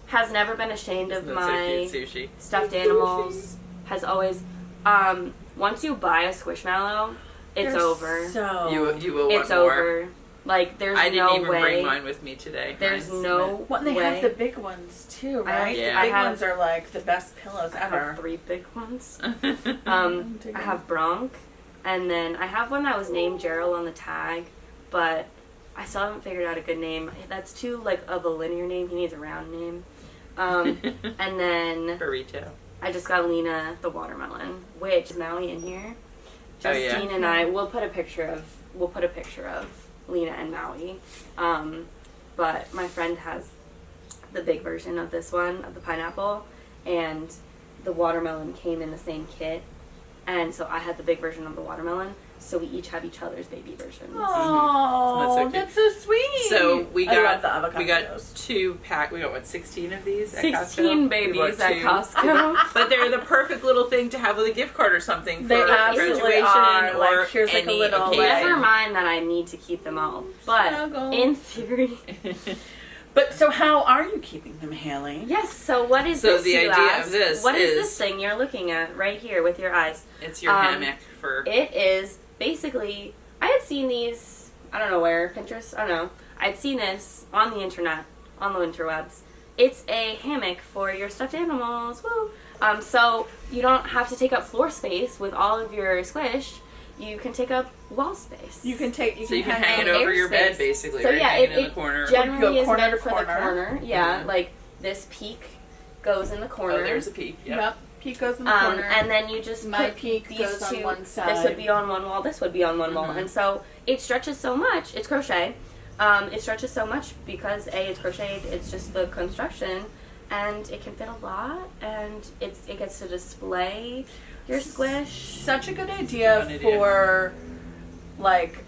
has never been ashamed of That's so my cute, sushi. stuffed animals, has always, once you buy a Squishmallow, it's They're over. So You will want It's more. over. Like, there's I didn't no even way. bring mine with me today. There's Mine's- no Well, they way. have the big ones too, right? Yeah. The I big have- ones are like the best pillows I have ever. 3 big ones. Dig I it. have Bronc, and then I have one that was named Gerald on the tag, but I still haven't figured out a good name. That's too of a linear name. He needs a round name. And then Burrito. I just got Lena the watermelon, which is Maui in here. Oh, yeah. Justine and I will put a picture of Lena and Maui. But my friend has the big version of this one, of the pineapple, and the watermelon came in the same kit. And so I had the big version of the watermelon, so we each have each other's baby versions. Oh, That's so that's so sweet. So we I love got the we got avocados. 2 pack. We got what 16 of these. At 16 Costco? We babies bought at 2. Costco. But they're the perfect little thing to have with a gift card or something for They absolutely graduation are. or Like, here's like a any little, occasion. Never mind that I need to keep them all. But Snuggle. in theory, But so how are you keeping them, Haley? Yes, so what is So this, the you idea ask? of this What is is- this thing you're looking at right here with your eyes? It's your hammock for... It is basically, I had seen these, I don't know where, Pinterest, I don't know. I'd seen this on the internet, on the interwebs. It's a hammock for your stuffed animals, woo! So you don't have to take up floor space with all of your squish. You can take up wall space. You can hang it over your bed, basically, So right? yeah, Hang it in it the corner. generally Go is corner meant to for the corner. corner. Yeah, Mhm. like this peak goes in the corner. Oh, there's a peak. Yep. Yep. Peak goes in the corner. And then you just My put peak these goes two. on one This side. would be on one wall. This would be on one wall. Mhm. And so it stretches so much. It's crochet. It stretches so much because it's crocheted. It's just the construction, and it can fit a lot. And it gets to display your squish. Such a good idea Fun idea. for like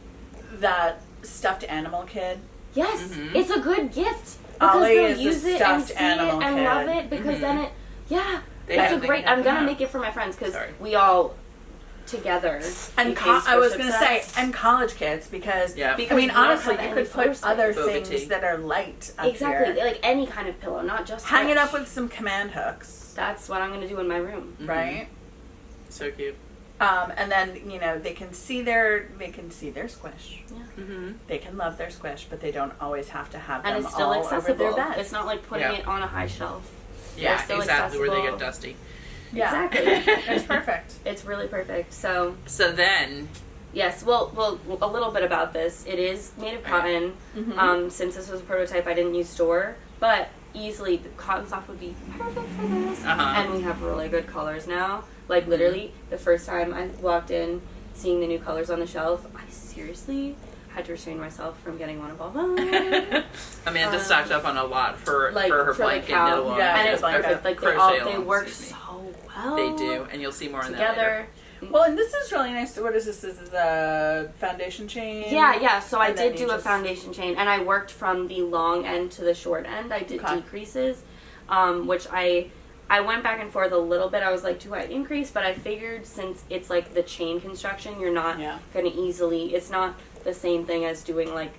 that stuffed animal kid. Yes, Mhm. it's a good gift because Ollie they'll is a use it and stuffed see it animal and kid. love it because then it. Yeah, They that's have- a they great. can I'm gonna have- make it for my friends because Sorry. we all together. And became I was squish going to say, obsessed. and college kids, because, Yeah. Because I mean, we don't honestly, have you any could floor put other space. Boba things tea. that are light up Exactly, here. like any kind of pillow, not just Hang it squish. up with some command hooks, That's what I'm gonna do in my room. Mhm. right? So cute. And then, you know, they can see their squish. Mm-hmm. They can love their squish, but they don't always have to have And them it's still all over accessible. their bed. It's not like putting Yeah. it on a high shelf. Yeah, still exactly, where they accessible. get dusty. Yeah. Exactly. It's perfect. It's really perfect. So So then, yes, well, a little bit about this. It is made of cotton. Mhm. Since this was a prototype, I didn't use store, but easily the cotton soft would be perfect for this. Uh-huh. And we have really good colors now. Like literally, the first time I walked in, seeing the new colors on the shelf, I seriously had to restrain myself from getting one of all of them. Amanda stocked up on a lot for like her for the blanket cow. knit along. Yeah, And it's blanket. perfect. Like Crochet they along, work excuse me. so well. They do, and you'll see more on that later. together. Well, and this is really nice. What is this? This is a foundation chain? Yeah. So I And then did you do a just- foundation chain, and I worked from the long end to the short end. I did Okay. decreases, which I went back and forth a little bit. I was like, do I increase? But I figured since it's like the chain construction, you're not Yeah. going to easily. It's not the same thing as doing like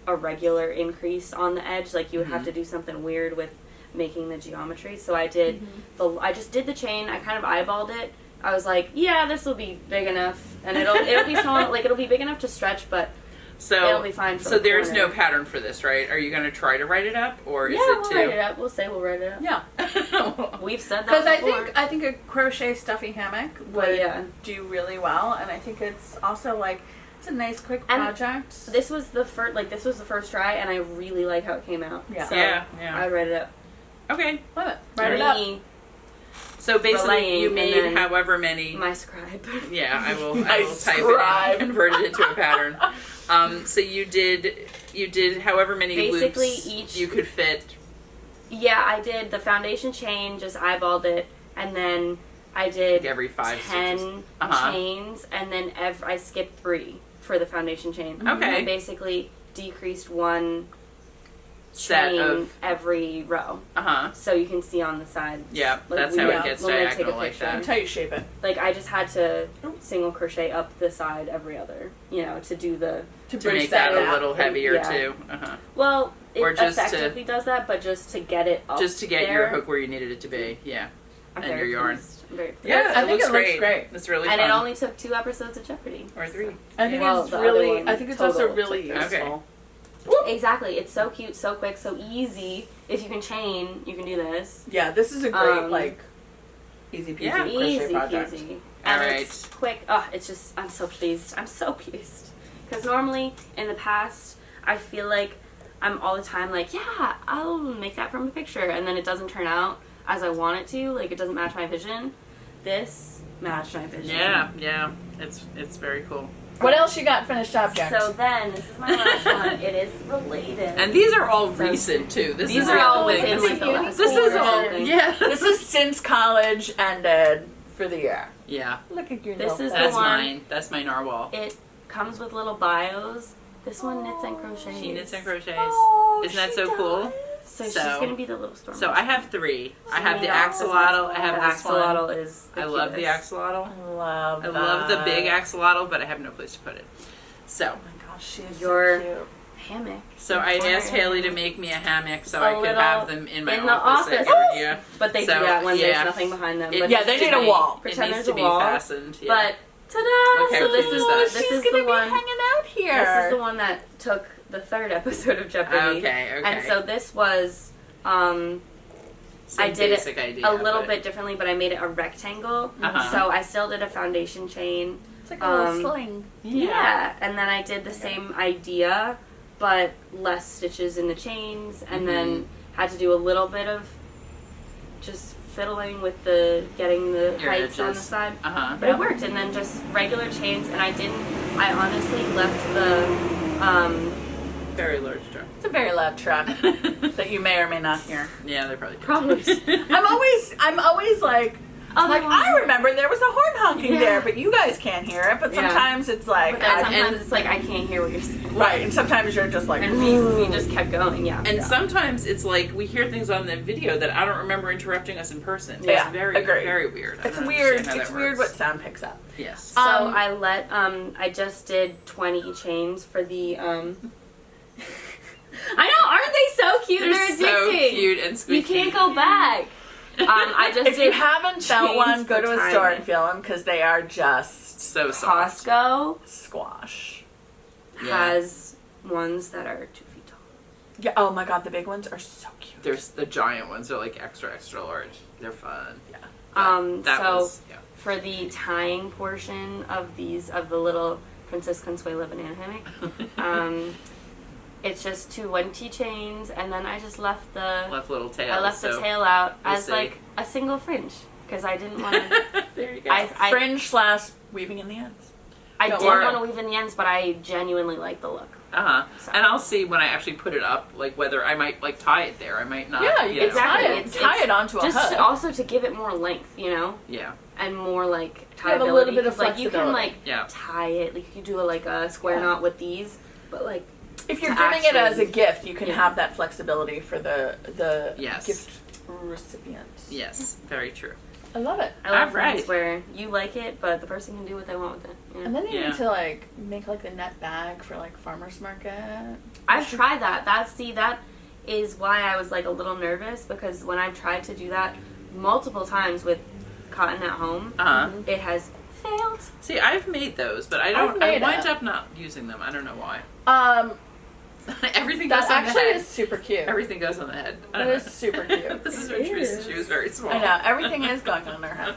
a regular increase on the edge. Like you would have to do something weird with making the geometry. So I did I just did the chain. I kind of eyeballed it. I was like, yeah, this will be big enough, and it'll be small. Like it'll be big enough to stretch, but So it'll be fine for So the there's corner. no pattern for this, right? Are you going to try to write it up, or is yeah, it we'll too? write it up. We'll say we'll write it up. Yeah. We've said that Because before. I think a crochet stuffy hammock Well, would yeah. do really well, and I think it's also like it's a nice quick And project. This was the first, this was the first try, and I really like how it came out. Yeah. So Yeah. I write it up. Okay. Love it. Write it up. Me, So basically, Relaying, you and made then however many. my scribe. Yeah, I will My type scribe. it in, convert it into a pattern. So you did however many Basically, loops each- you could fit. Yeah, I did the foundation chain, just eyeballed it, and then I did Like every 5 10 stitches. Uh-huh. chains, and then I skipped 3 for the foundation chain. Okay. I basically decreased 1 Set chain of every row, so you can see on the side. Yeah, Like, that's we how will- it gets we'll take a diagonal like picture. that. That's how you shape it. Like I just had to single crochet up the side every other, to do the. To To bridge make that gap. a little heavier Yeah. too. Well, it Or just to- effectively does that, but just to get it up Just to get there, your hook where you needed it to be. Yeah. I'm and very your yarn. pleased. I'm very pleased. Yeah, I think looks it looks great. It's really And fun. it only took 2 episodes of Jeopardy. Or 3. I think Well, it's the other really. one I think it's also total really took this. useful. Exactly. It's so cute, so quick, so easy. If you can chain, you can do this. Yeah, this is a great Um, easy peasy Yeah. crochet Easy project. peasy. All And right. it's quick. Oh, it's just, I'm so pleased. I'm so pleased. Because normally, in the past, I feel like I'm all the time like, yeah, I'll make that from a picture. And then it doesn't turn out as I want it to. Like, it doesn't match my vision. This matched my vision. Yeah. It's very cool. What else you got finished object? So then, this is my last one. It is related. And these are all recent too. These These is are the all other thing. within This like is the uni- last This quarter is or all. something. Yeah. This is since college ended for the year. Yeah. Look at your This little is face. That's one. mine. That's my narwhal. It comes with little bios. This one knits and crochets. She knits and crochets. Oh, Isn't that she so cool? does. So she's So- gonna be the little storm. So I have 3. I have the Yeah. axolotl. I have the this one. axolotl is the I love the cutest. axolotl. Love I love the big axolotl, but I have no place to put it. So Oh my gosh, she is Your so cute. hammock. So I asked Haley to make me a hammock so A I could little have them in my in the office. office. But they do that when there's nothing behind them. But they need a wall. Pretend it needs there's to a wall. be fastened. Yeah. But ta-da! Look how So this cute is is that? this She's is gonna the be one. hanging out here. This is the one that took the 3rd episode of Jeopardy. Okay. And so this was. Same I did basic it idea, a little but- bit differently, but I made it a rectangle. Uh-huh. So I still did a foundation chain. It's like a little sling. Yeah, and then I did the same idea, but less stitches in the chains, and then had to do a little bit of just fiddling with getting the Your heights on the edges. side. Uh-huh. But it worked, and then just regular chains, and I honestly left the, Very large jar. It's a very loud truck that you may or may not hear. Yeah, they probably do. Probably. I'm always like, I remember there was a horn honking there, but you guys can't hear it. But sometimes it's like, But then sometimes it's like, I can't hear what you're saying. right, and sometimes you're just like, And we just kept going, yeah. And sometimes it's like we hear things on the video that I don't remember interrupting us in person. Yeah, It's very, agreed. very weird. I it's don't weird. understand how It's that weird works. what sound picks up. Yes. So I just did 20 chains for the, I know, aren't they so cute? They're They're so addicting. cute and squeaky. You can't go back. I just If did you haven't felt chains one, go for to a timing. store and feel them because they are just So soft. Costco squash. has ones that are 2 feet tall. Yeah. Oh my god, the big ones are so cute. There's the giant ones. They're like extra, extra large. They're fun. Yeah. That So was, yeah. for the tying portion of the little Princess Consuela banana hammock, it's just 20 chains, and then I just left the Left little tail. I left the so tail out we'll as see. like a single fringe because I didn't want to. There you go. I Fringe / weaving in the ends. I Don't did worry. want to weave in the ends, but I genuinely like the look. So. And I'll see when I actually put it up, like whether I might like tie it there. I might not. Yeah, you know. can tie it. It's- tie it onto a Just hook. also to give it more length, you know, Yeah. and more like You have a tieability. little bit of 'cause, like you can flexibility. like Yeah. tie it, like you could do a square Yeah. knot with these, but like If you're to giving it as a actually- gift, you can Yeah. have that flexibility for the Yes. gift recipient. Yes. Very true. I love it. I love Alright. things where you like it, but the person can do what they want with it. You know? And then you Yeah. need to like make like the net bag for like farmers market. I've tried that. That is why I was like a little nervous because when I've tried to do that multiple times with cotton at home, it has failed. See, I've made those, but I I've don't. I made wind it. up not using them. I don't know why. Everything That goes on the actually head. is super cute. Everything goes on the head. I That don't is know. super cute. This is when It Teresa, is. she was very small. I know everything is going on her head.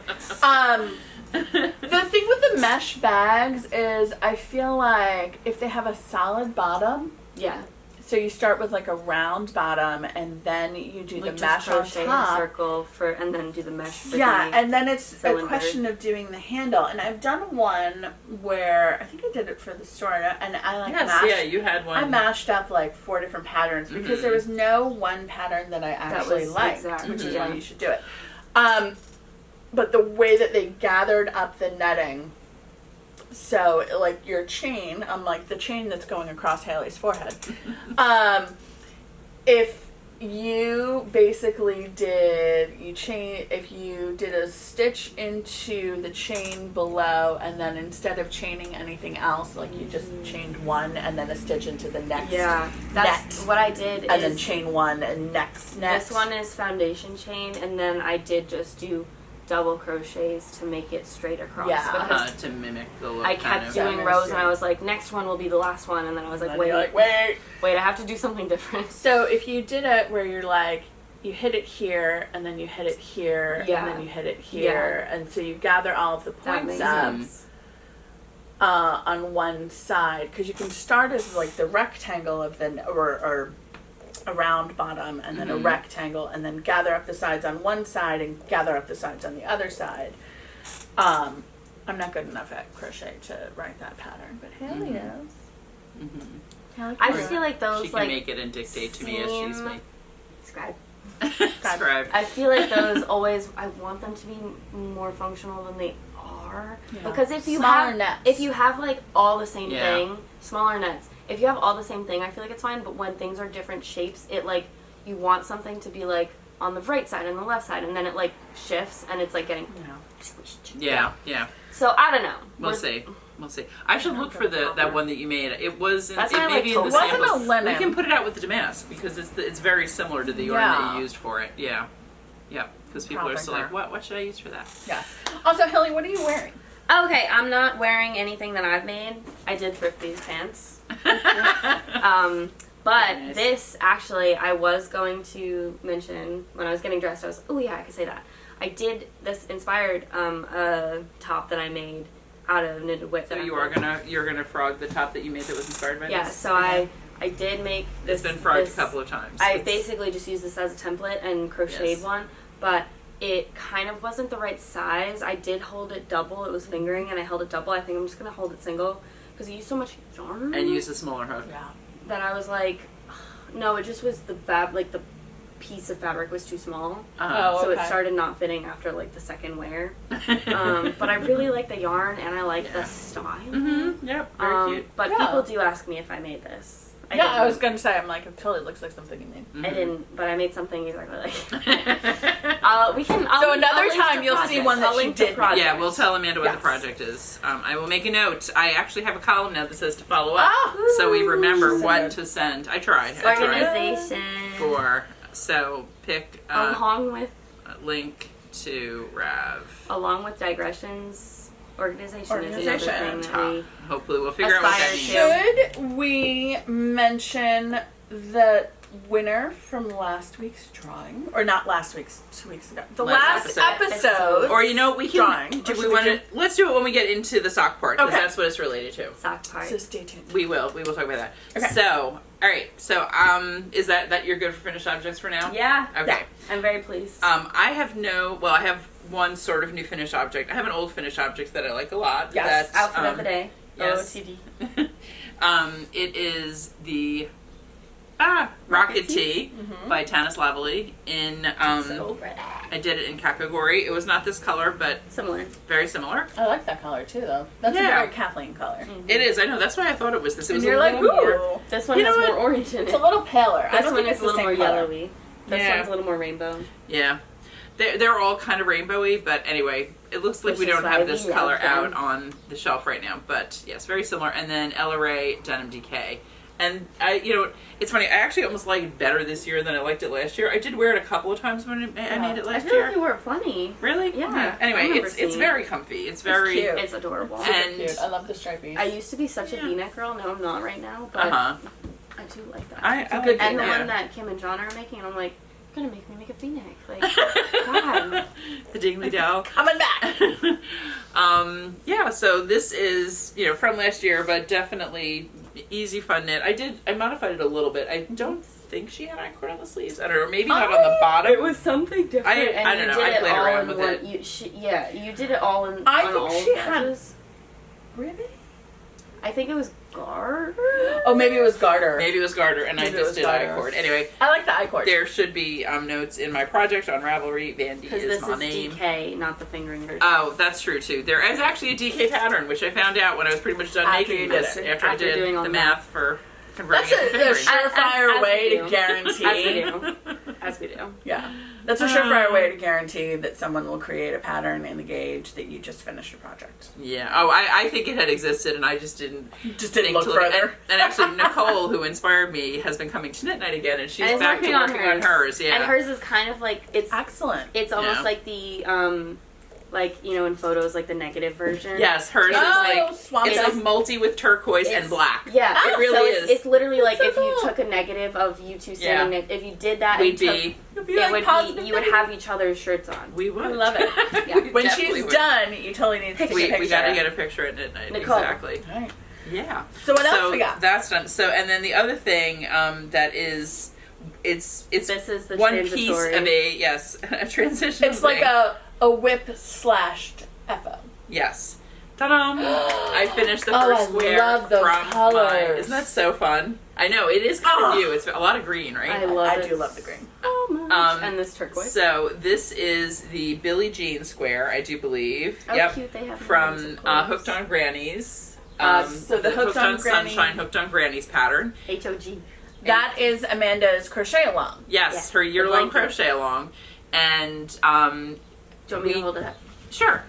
The thing with the mesh bags is I feel like if they have a solid bottom, Yeah. so you start with like a round bottom and then you do Like the just mesh on crochet in a top. circle and then do the mesh for Yeah, the and then it's cylinder. a question of doing the handle. And I've done one where I think I did it for the store, and I like Yes, mashed. yeah, you had one. I mashed up like 4 different patterns because there was no one pattern that I actually was liked, exact, which is yeah. why you should do it. But the way that they gathered up the netting, so like your chain, like the chain that's going across Haley's forehead, if you basically if you did a stitch into the chain below and then instead of chaining anything else, like you just chained one and then a stitch into the next Yeah, that's net, what I did. and is then chain one and next. This one is foundation chain, and then I did just do double crochets to make it straight across. Yeah. Because to mimic the look. I kind kept of. doing Yeah, rows, and yeah. I was like, next one will be the last one, and then I was like, And then you're wait, wait. I have to do something different. So if you did it where you're like, you hit it here, and then you hit it here, Yeah. and then you hit it here, and so you gather all of the That points makes up sense. On one side, because you can start as like the rectangle of or a round bottom, and then a rectangle, and then gather up the sides on one side and gather up the sides on the other side. I'm not good enough at crochet to write that pattern, but Haley is. Haley I can just do feel it. like those She can like make it and dictate to me as she's seam- made. scribe. Scribe. I feel like those always. I want them to be more functional than they are. Yeah. Because if you Smaller have nets. if you have like all the same Yeah. thing, smaller nets. If you have all the same thing, I feel like it's fine. But when things are different shapes, it like you want something to be like on the right side and the left side, and then it like shifts and it's like getting squished. Yeah, yeah. So I don't know. We'll see. We'll see. I should look for that one that you made. It wasn't. That's It why I may like be in the Wasn't samples. a linen. We can put it out with the damask because it's very similar to the yarn that you used for it. Yeah, yeah. Because people are still like, what should I use for that? Yeah. Also, Haley, what are you wearing? Okay, I'm not wearing anything that I've made. I did thrift these pants. But Nice. this, actually, I was going to mention when I was getting dressed, I was, oh yeah, I could say that. I did this inspired a top that I made out of knitted whip. So you're gonna frog the top that you made that was inspired by Yeah, this? so I did make this. It's been frogged this, a couple of times. I basically just used this as a template and crocheted Yes. one, but it kind of wasn't the right size. I did hold it double. It was fingering, and I held it double. I think I'm just gonna hold it single because I used so much yarn. And use a smaller hook. Yeah. That I was like, no, it just was the the piece of fabric was too small. Uh-huh. So it okay. started not fitting after like the second wear. But I really like the yarn and I like the style. Mm-hmm. Yep. Very cute. But Yeah. people do ask me if I made this. I was going to say, I'm like, it totally looks like something you made. Mm-hmm. I didn't, but I made something exactly like. We can. So another time you'll see one that I'll she link to did. projects. Yeah, we'll tell Amanda what the Yes. project is. I will make a note. I actually have a column now that says to follow up, Ah! so we remember So what good. to send. I try Organization. for. So pick Along with a link to Rav. digressions. Organization is Organization. another thing that we. Hopefully we'll figure out what that Aspire means. to. Should we mention the winner from last week's drawing? Or not last week's, 2 weeks ago. The Last last episode. Or you know, we can. Drawing. Do Or we should want we to? Let's do it when we get into the sock part because Okay. that's what it's related to. Sock part. So stay tuned. We will talk about that. Okay. So, all right. So, is that you're good for finished objects for now? Yeah. Okay. I'm very pleased. I have one sort of new finished object. I have an old finished object that I like a lot. Yes. That, Outfit of the day. yes. OOTD. It is the Rocket Tea by Tanis Lavallee in So pretty. I did it in Kakagori. It was not this color, but Similar. very similar. I like that color too, though. That's Yeah. a very Kathleen color. It is. I know. That's why I thought it was this. It was And you're a like, little more. ooh. This one You know has what? more orange in It's it. a little paler. I This don't one think is it's a little the more same color. yellowy. This Yeah. one's a little more rainbow. Yeah. They're all kind of rainbowy, but anyway, it looks like Which we is don't why have this we color love them. out on the shelf right now. But yes, very similar. And then Ella Ray Denim DK. And it's funny. I actually almost like it better this year than I liked it last year. I did wear it a couple of times when I made it I last feel year. like you wore it plenty. Really? Yeah. Okay. Anyway, I remember it's seeing very comfy. It's very. cute. It's adorable. And- Cute. I love the stripies. I used to be such a Yeah. V-neck girl. No, I'm not right now. But Uh-huh. I do like that. I a like good it, and the yeah. one that Kim and John are making, and I'm like, you're gonna make me make a V-neck. Like, God. The Dingley Dell. Coming back. Yeah, so this is, from last year, but definitely easy, fun knit. I modified it a little bit. I don't think she had I-cord on the sleeves. I don't know, maybe not on the bottom. It was something different. I don't know. I played around with it. You did it all in. I on think all she had- edges. Really? I think it was garter. Oh, maybe it was garter. Maybe it was garter, and Maybe I it just was did garter. I-cord. Anyway, I like the I-cord. there should be notes in my project on Ravelry. Vandy Because is this my is name. DK, not the fingering version. Oh, that's true too. There is actually a DK pattern, which I found out when I was pretty much done After making you did this. it. After I After did doing all the the math for converting That's it to a fingering. surefire As way we to do. guarantee. As we do. As we do. Yeah. That's a surefire way to guarantee that someone will create a pattern in the gauge that you just finished a project. Yeah. Oh, I think it had existed, and I just didn't. Just didn't think look to look. further. And actually, Nicole, who inspired me, has been coming to Knit Night again, and she's And back to working on hers. Yeah. And hers is kind of like, Excellent. it's almost Yeah. like the, in photos, like the negative version. Yes, hers Oh, is swamp like dust. it's like multi with turquoise and It's- black. Yeah, Oh, it really so is. It's literally like So if you cool. took a negative of you two Yeah. standing next, if you did that, We'd and took, be. You'll be it like would positive be, you would thinking. have each other's shirts on. We would. I love it. Yeah. We When definitely she's would. done, you totally need to take a picture. We got to get a picture at Knit Night. Nicole. Exactly. All right. Yeah. So what else we got? That's done. So and then the other thing that is, it's This is the one piece transitory. of a transition. It's like a whip slashed FO. Yes. Ta-da! I finished the Oh, first I square love those from colors. Isn't that so fun? I know, it is kind of Oh. you. It's a lot of green, right? I love I it do love the green. so much. And this turquoise. So this is the Billie Jean square, I do believe. How yep. cute they have From names, of course. Hooked on Grannies. So the Hooked on Granny- Sunshine, Hooked on Grannies pattern. HOG. That is Amanda's crochet along. Yes, Yeah, her year-long the blanket. crochet along. And Do you want me to hold it up? Sure.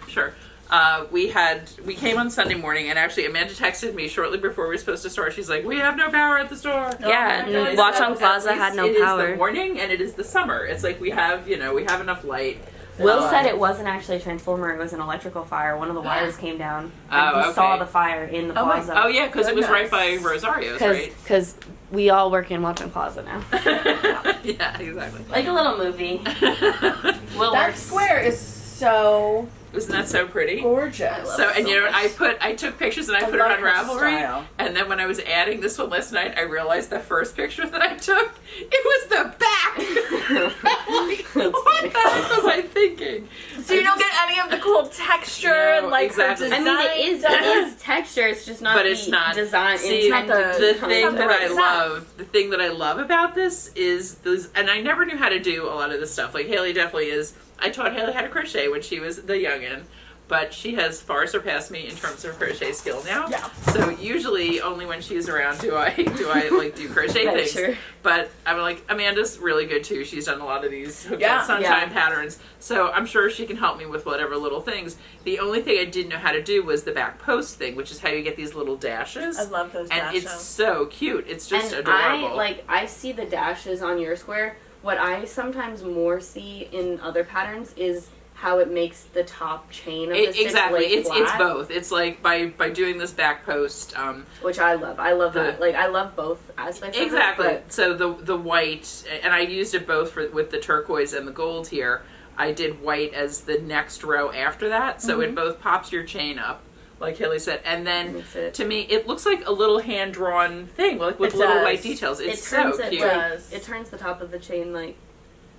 we came on Sunday morning, and actually Amanda texted me shortly before we were supposed to start. She's like, "We have no power at the store." Yeah, And and Watch on Plaza had no It power. is the morning, and it is the summer. It's like we have enough light. Will said it wasn't actually a transformer, it was an electrical fire. One of the wires came down, and he saw the fire in the plaza. Oh yeah, because it was right by Rosario's, right? Because we all work in Watch on Plaza now. Yeah, exactly. Like a little movie. Will That works. square is so Isn't that so pretty? gorgeous. So, and you know, I took pictures and I put it love on her Ravelry, style. and then when I was adding this one last night, I realized the first picture that I took, it was the back. Like, what the heck was I thinking? So you don't get any of the cool texture No, and like exactly. her I design. mean, it is texture. It's just not. But it's not design. See, not the the thing that I right love, the thing that I love about this is this, and I never knew how to do a lot of this stuff. Like Haley definitely is. I taught Haley how to crochet when she was the youngin', but she has far surpassed me in terms of crochet skill now. Yeah. So usually only when she's around do I like do crochet Right, things. sure. But I'm like, Amanda's really good too. She's done a lot of these hooked Yeah, on sunshine yeah. patterns. So I'm sure she can help me with whatever little things. The only thing I didn't know how to do was the back post thing, which is how you get these little dashes. I love those And dashes. it's so cute. It's just And adorable. I see the dashes on your square. What I sometimes more see in other patterns is how it makes the top chain of the stitch exactly. lay It's flat, both. It's like by doing this back post. which I love. I love The- that. Like I love both aspects. Exactly. Of it, So the white, and I used it both with the turquoise and the gold here. I did white as the next row after that, so it both pops your chain up, like Haley said, and then Makes it- to me it looks like a little hand drawn thing, like with It little does. white details. It's it so turns it cute. like does. it turns the top of the chain like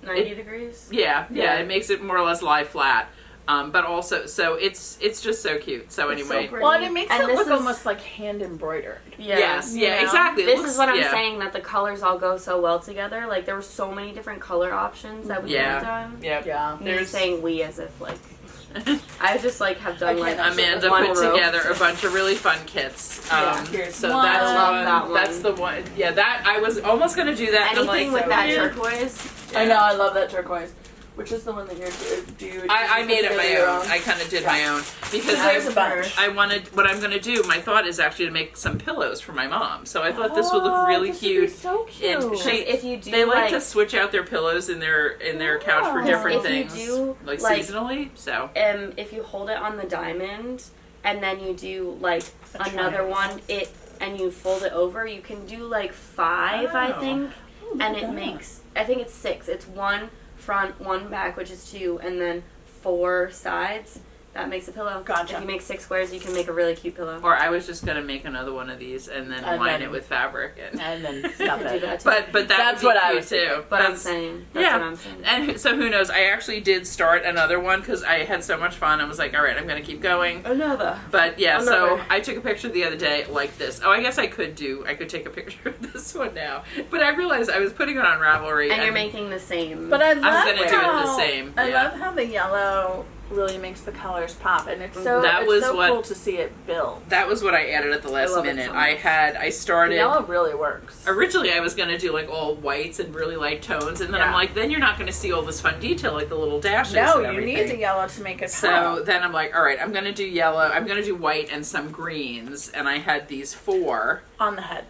90 degrees. Yeah, Yeah. it makes it more or less lie flat. But also, so it's just so cute. So It's so anyway, pretty. well, and it makes And it this look is- almost like hand embroidered. Yeah. yes, you yeah, know? exactly. It This looks- is what I'm yeah. saying, that the colors all go so well together. Like, there were so many different color options that we could have done. Yeah, Yeah. There's saying we as if, like, I just, like, have done, I like, can't Amanda one put row. together a bunch of really fun kits. Yeah, here's so one. that's I love one. that one. That's the one. Yeah, that I was almost gonna do that. and I'm Anything like, with that yeah. turquoise. I know, I love that turquoise. Which is the one that you're do? I did made you it my your own. I kind of did my own because There's a bunch. I wanted what I'm gonna do. My thought is actually to make some pillows for my mom. So I thought this would look really this would be cute. so cute. And she, If you do, they like like, to switch out their pillows in their couch for Yeah. different If you things, do, like like- seasonally. So if you hold it on the diamond and then you do, like, A another one, and you fold it over, you can do, like, 5, I Oh. think. Oh, And look it at makes, I think it's 6. It's 1 front, 1 back, which is 2, and then 4 sides. That makes a pillow. Gotcha. If you make 6 squares, you can make a really cute pillow. or I was just gonna make another one of these and then And line then- it with fabric and. and then You stuff could do it. that too. But that That's would be what I cute was too. thinking. But I'm That's- saying, that's yeah. what I'm saying. And so who knows? I actually did start another one because I had so much fun. I was like, all right, I'm going to keep going. Another. But yeah, so Another. I took a picture the other day like this. Oh, I guess I could take a picture of this one now. But I realized I was putting it on Ravelry. And you're making the same. But I love gonna do it the how- same, I yeah. love how the yellow really makes the colors pop, and it's so That it's was so what- cool to see it build. That was what I added at the last love it minute. so much. I started. Yellow really works. Originally, I was going to do like all whites and really light tones, and then I'm Yeah. like, then you're not going to see all this fun detail, like the little dashes. No, and you everything. need the yellow to make it So pop. then I'm like, all right, I'm going to do yellow. I'm going to do white and some greens, and I had these 4. On the head.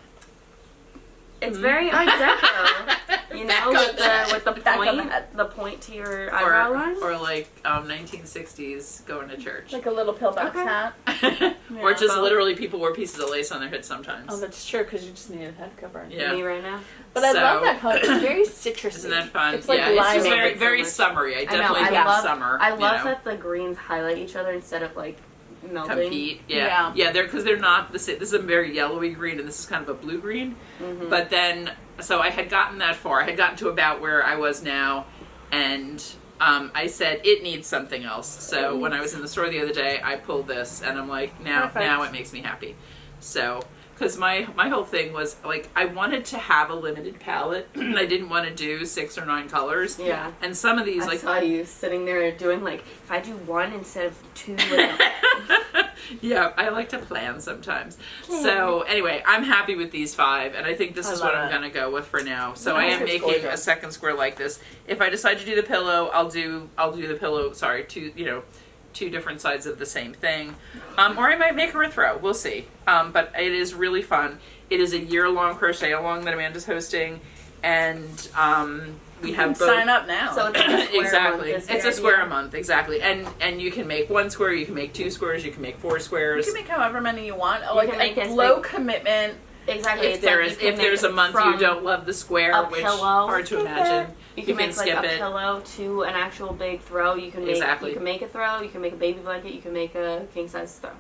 It's very Art Deco. You Back know, on with the- the back on the point, head. the point to your eyebrow line. or like 1960s going to church. Like a little pillbox Okay. hat. Or just both. literally people wear pieces of lace on their head sometimes. Oh, that's true, because you just need a head cover. Yeah. Me right now. But I So- love that color. It's very citrusy. Isn't that fun? It's like yeah, it's just lime. very, So very much. summery. I I know. definitely I love love summer. I love you know. that the greens highlight each other instead of like melding. Compete, yeah, they're because they're not the same. This is a very yellowy green, and this is kind of a blue green. Mm-hmm. But then, so I had gotten that far. I had gotten to about where I was now, and I said it needs something else. So when I was in the store the other day, I pulled this, and I'm like, now Perfect. it makes me happy. So. Because my whole thing was, like, I wanted to have a limited palette. I didn't want to do 6 or 9 colors. Yeah. And some of these, I like... saw you sitting there doing like, if I do 1 instead of 2. Yeah, I like to plan sometimes. So anyway, I'm happy with these 5, and I think this I is what love I'm it. going to go with for now. So I I think am it's making a gorgeous. second square like this. If I decide to do the pillow, I'll do the pillow. Sorry, two different sides of the same thing. Or I might make her a throw. We'll see. But it is really fun. It is a year-long crochet along that Amanda's hosting, and we have both. Sign up now. So it's a square Exactly. month, It's a square a month, exactly. And you can make 1 square, you can make 2 squares, you can make 4 squares. You can make however many you want. You Like can make a as low big- commitment. Exactly. If It's like there you is, can if there's make a month from you don't love the square, a which pillow. hard to imagine, You can make like skip a it. pillow to an actual big throw. You can make Exactly. you can make a throw. You can make a baby blanket. You can make a king size throw.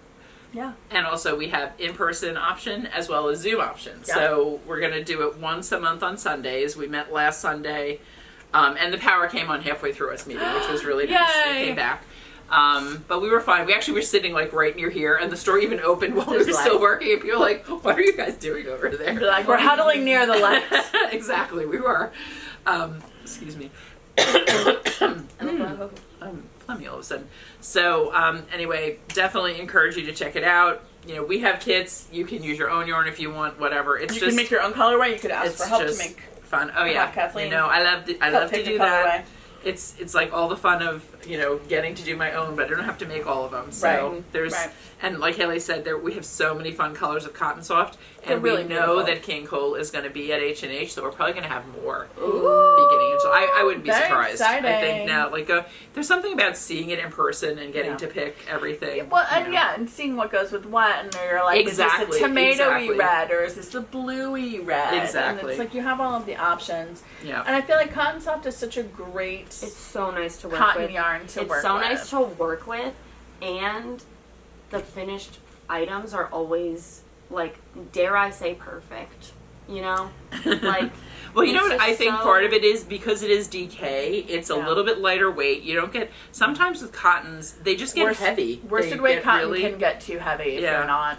Yeah. And also we have in-person option as well as Zoom option. Yeah. So we're going to do it once a month on Sundays. We met last Sunday, and the power came on halfway through us meeting, which was really nice. It Yay! came back. But we were fine. We actually were sitting like right near here, and the store even opened while we were Just still like- working. And people were like, "What are you guys doing over there?" Like we're huddling near the lights. Exactly, we were. Excuse me. Phlegmy all of a sudden. So anyway, definitely encourage you to check it out. You know, we have kits. You can use your own yarn if you want. Whatever. It's You just can make your own colorway. You could ask it's for help to just make. fun. Oh yeah, Kathleen. you know, I love to take the do that. colorway. It's like all the fun of, you know, getting to do my own, but I don't have to make all of them. So Right. there's, Right. and like Haley said, we have so many fun colors of Cotton Soft, They're and really we know beautiful. that King Cole is going to be at H&H, so we're probably going to have more Ooh. beginning. And so I wouldn't be Very surprised. I exciting. think now, like, there's something about seeing it in person and getting Yeah. to pick everything. Well, you and know. yeah, and seeing what goes with what, and you're like, Exactly, is this a tomatoey exactly. red, or is this the bluey red? And Exactly. it's like you have all of the options. Yeah. And I feel like Cotton Soft is such a great It's so nice to work cotton with. yarn to It's work so with. nice to work with, and the finished items are always, like, dare I say, perfect. You know, like. Well, you know It's what I just think so- part of it is because it is DK, it's a Yeah. little bit lighter weight. You don't get, sometimes with cottons, they just get heavy. Worsted They weight get cotton really- can get too heavy if Yeah. you're not,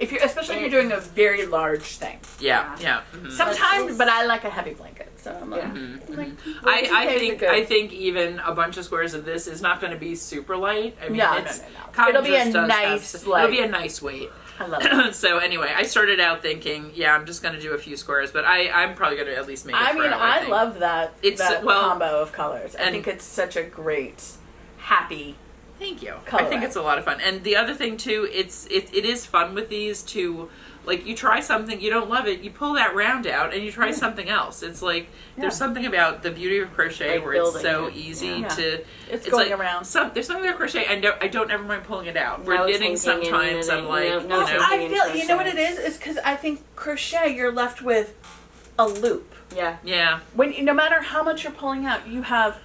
especially if you're doing a very large thing. Yeah, yeah. Mhm. Sometimes, but I like a heavy blanket, so I'm like, Yeah. Mhm, like, mhm. well, I 2Ks are think good. I think even a bunch of squares of this is not going to be super light. I mean, Yeah, it's, no. cotton It'll be just a does nice, have, like- it'll be a nice weight. I love it. So anyway, I started out thinking, yeah, I'm just going to do a few squares, but I'm probably going to at least make it I through, mean, I think. love that It's- well, combo of colors. I and- think it's such a great, happy. Thank you. Color I think line. it's a lot of fun. And the other thing too, it is fun with these to, like, you try something, you don't love it, you pull that round out and you try something else. It's like there's Yeah. something about the beauty of crochet Like where it's building so it. easy Yeah. to. It's going like around. There's something about crochet I don't ever mind pulling it out. We're No knitting tinking sometimes. and I'm like, knitting, no you know, tinking. I feel, you know what it is because I think crochet, you're left with a loop. Yeah. yeah. When no matter how much you're pulling out, you have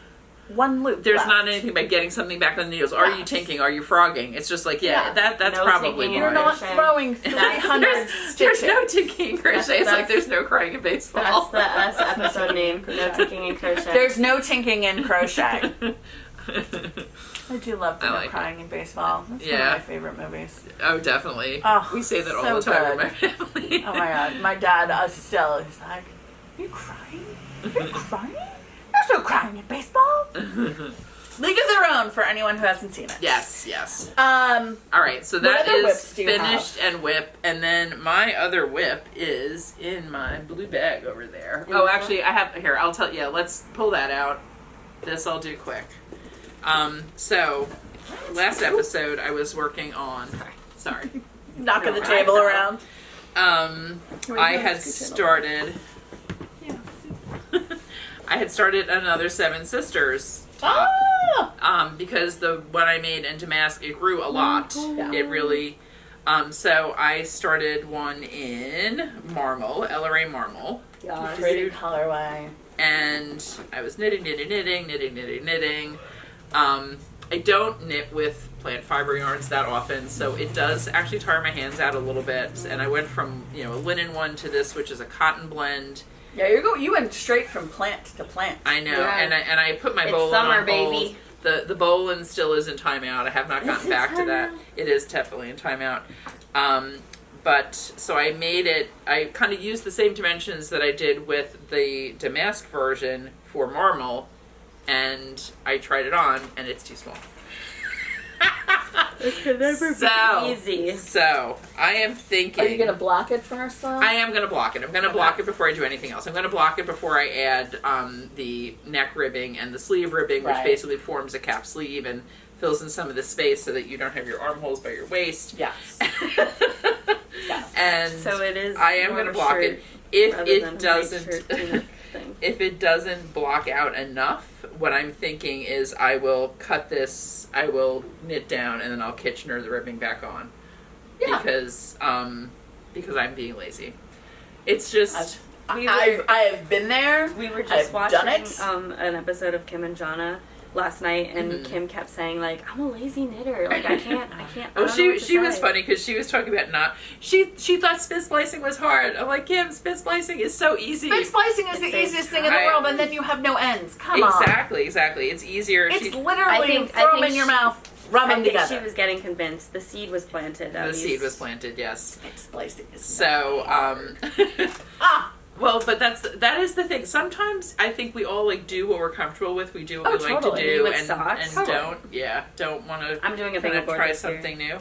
one loop. There's left. not anything about getting something back on the needles. Are you Yes. tinking? Are you frogging? It's just like, yeah, Yeah. that's No probably tinking why. in You're not crochet. throwing 300 there's stitches. no tinking in crochet. It's like That's- there's no crying in baseball. That's the episode name. No tinking and crochet. There's no tinking in crochet. I do love the I No like Crying in Baseball. That's one Yeah. of my favorite movies. Oh, definitely. Oh, We say that all so the time in good. my family. Oh my god, my dad still is like, "Are you crying? Are you crying? There's no crying in baseball." League of Their Own for anyone who hasn't seen it. Yes, yes. All All right, so What that other is whips do you finished and whip, and then my other whip is in my blue bag over there. In Oh, this actually, I have here. I'll tell. Yeah, let's pull that out. This I'll do quick. So last episode I was working on. Sorry. knocking the No, table I around. I had started. Yeah. I had started another Seven Sisters top. Ah! Because the one I made in Damask, it grew a lot. Yeah. It really. So I started one in Marmel, LRA Marmel, Yeah. Pretty colorway. and I was knitting. I don't knit with plant fiber yarns that often, so it does actually tire my hands out a little bit. And I went from a linen one to this, which is a cotton blend. Yeah, you went straight from plant to plant. I know, Yeah. and I put my It's bowline summer, on hold. baby. The bowline still is in timeout. I have not gotten it back to that. timeout? It is definitely in timeout. But so I made it. I kind of used the same dimensions that I did with the Damask version for Marmel, and I tried it on, and it's too small. It could never So- be easy. So I am thinking. Are you gonna block it first, though? I am going to block it. I'm going to block it before I do anything else. I'm going to block it before I add the neck ribbing and the sleeve ribbing, which Right. basically forms a cap sleeve and fills in some of the space so that you don't have your armholes by your waist. Yes. Yes. And So it is. I am more going of to a block shirt it. If rather it than a doesn't, white shirt tunic thing. if it doesn't block out enough, what I'm thinking is I will cut this, I will knit down, and then I'll Kitchener the ribbing back on. Yeah. Because I'm being lazy. It's just I've been there. We were I've just done watching it. an episode of Kim and Jonna last night, and Kim kept saying like, "I'm a lazy knitter. Like I can't. I Well, don't know what to she was say." funny because she was talking about she thought spit splicing was hard. I'm like, Kim, spit splicing is so easy. Spit splicing is the It's easiest thing in the world, and then you have no ends. Come on. Exactly. It's easier. It's I literally think throw them in your mouth, rub I them think together. she was getting convinced. The seed was planted. the seed was planted. Yes. Spit splicing is So well, but that is the thing. Sometimes I think we all like do what we're comfortable with. We do what we like to do, With and socks. don't want to. I'm doing a bingo board try this year. something new.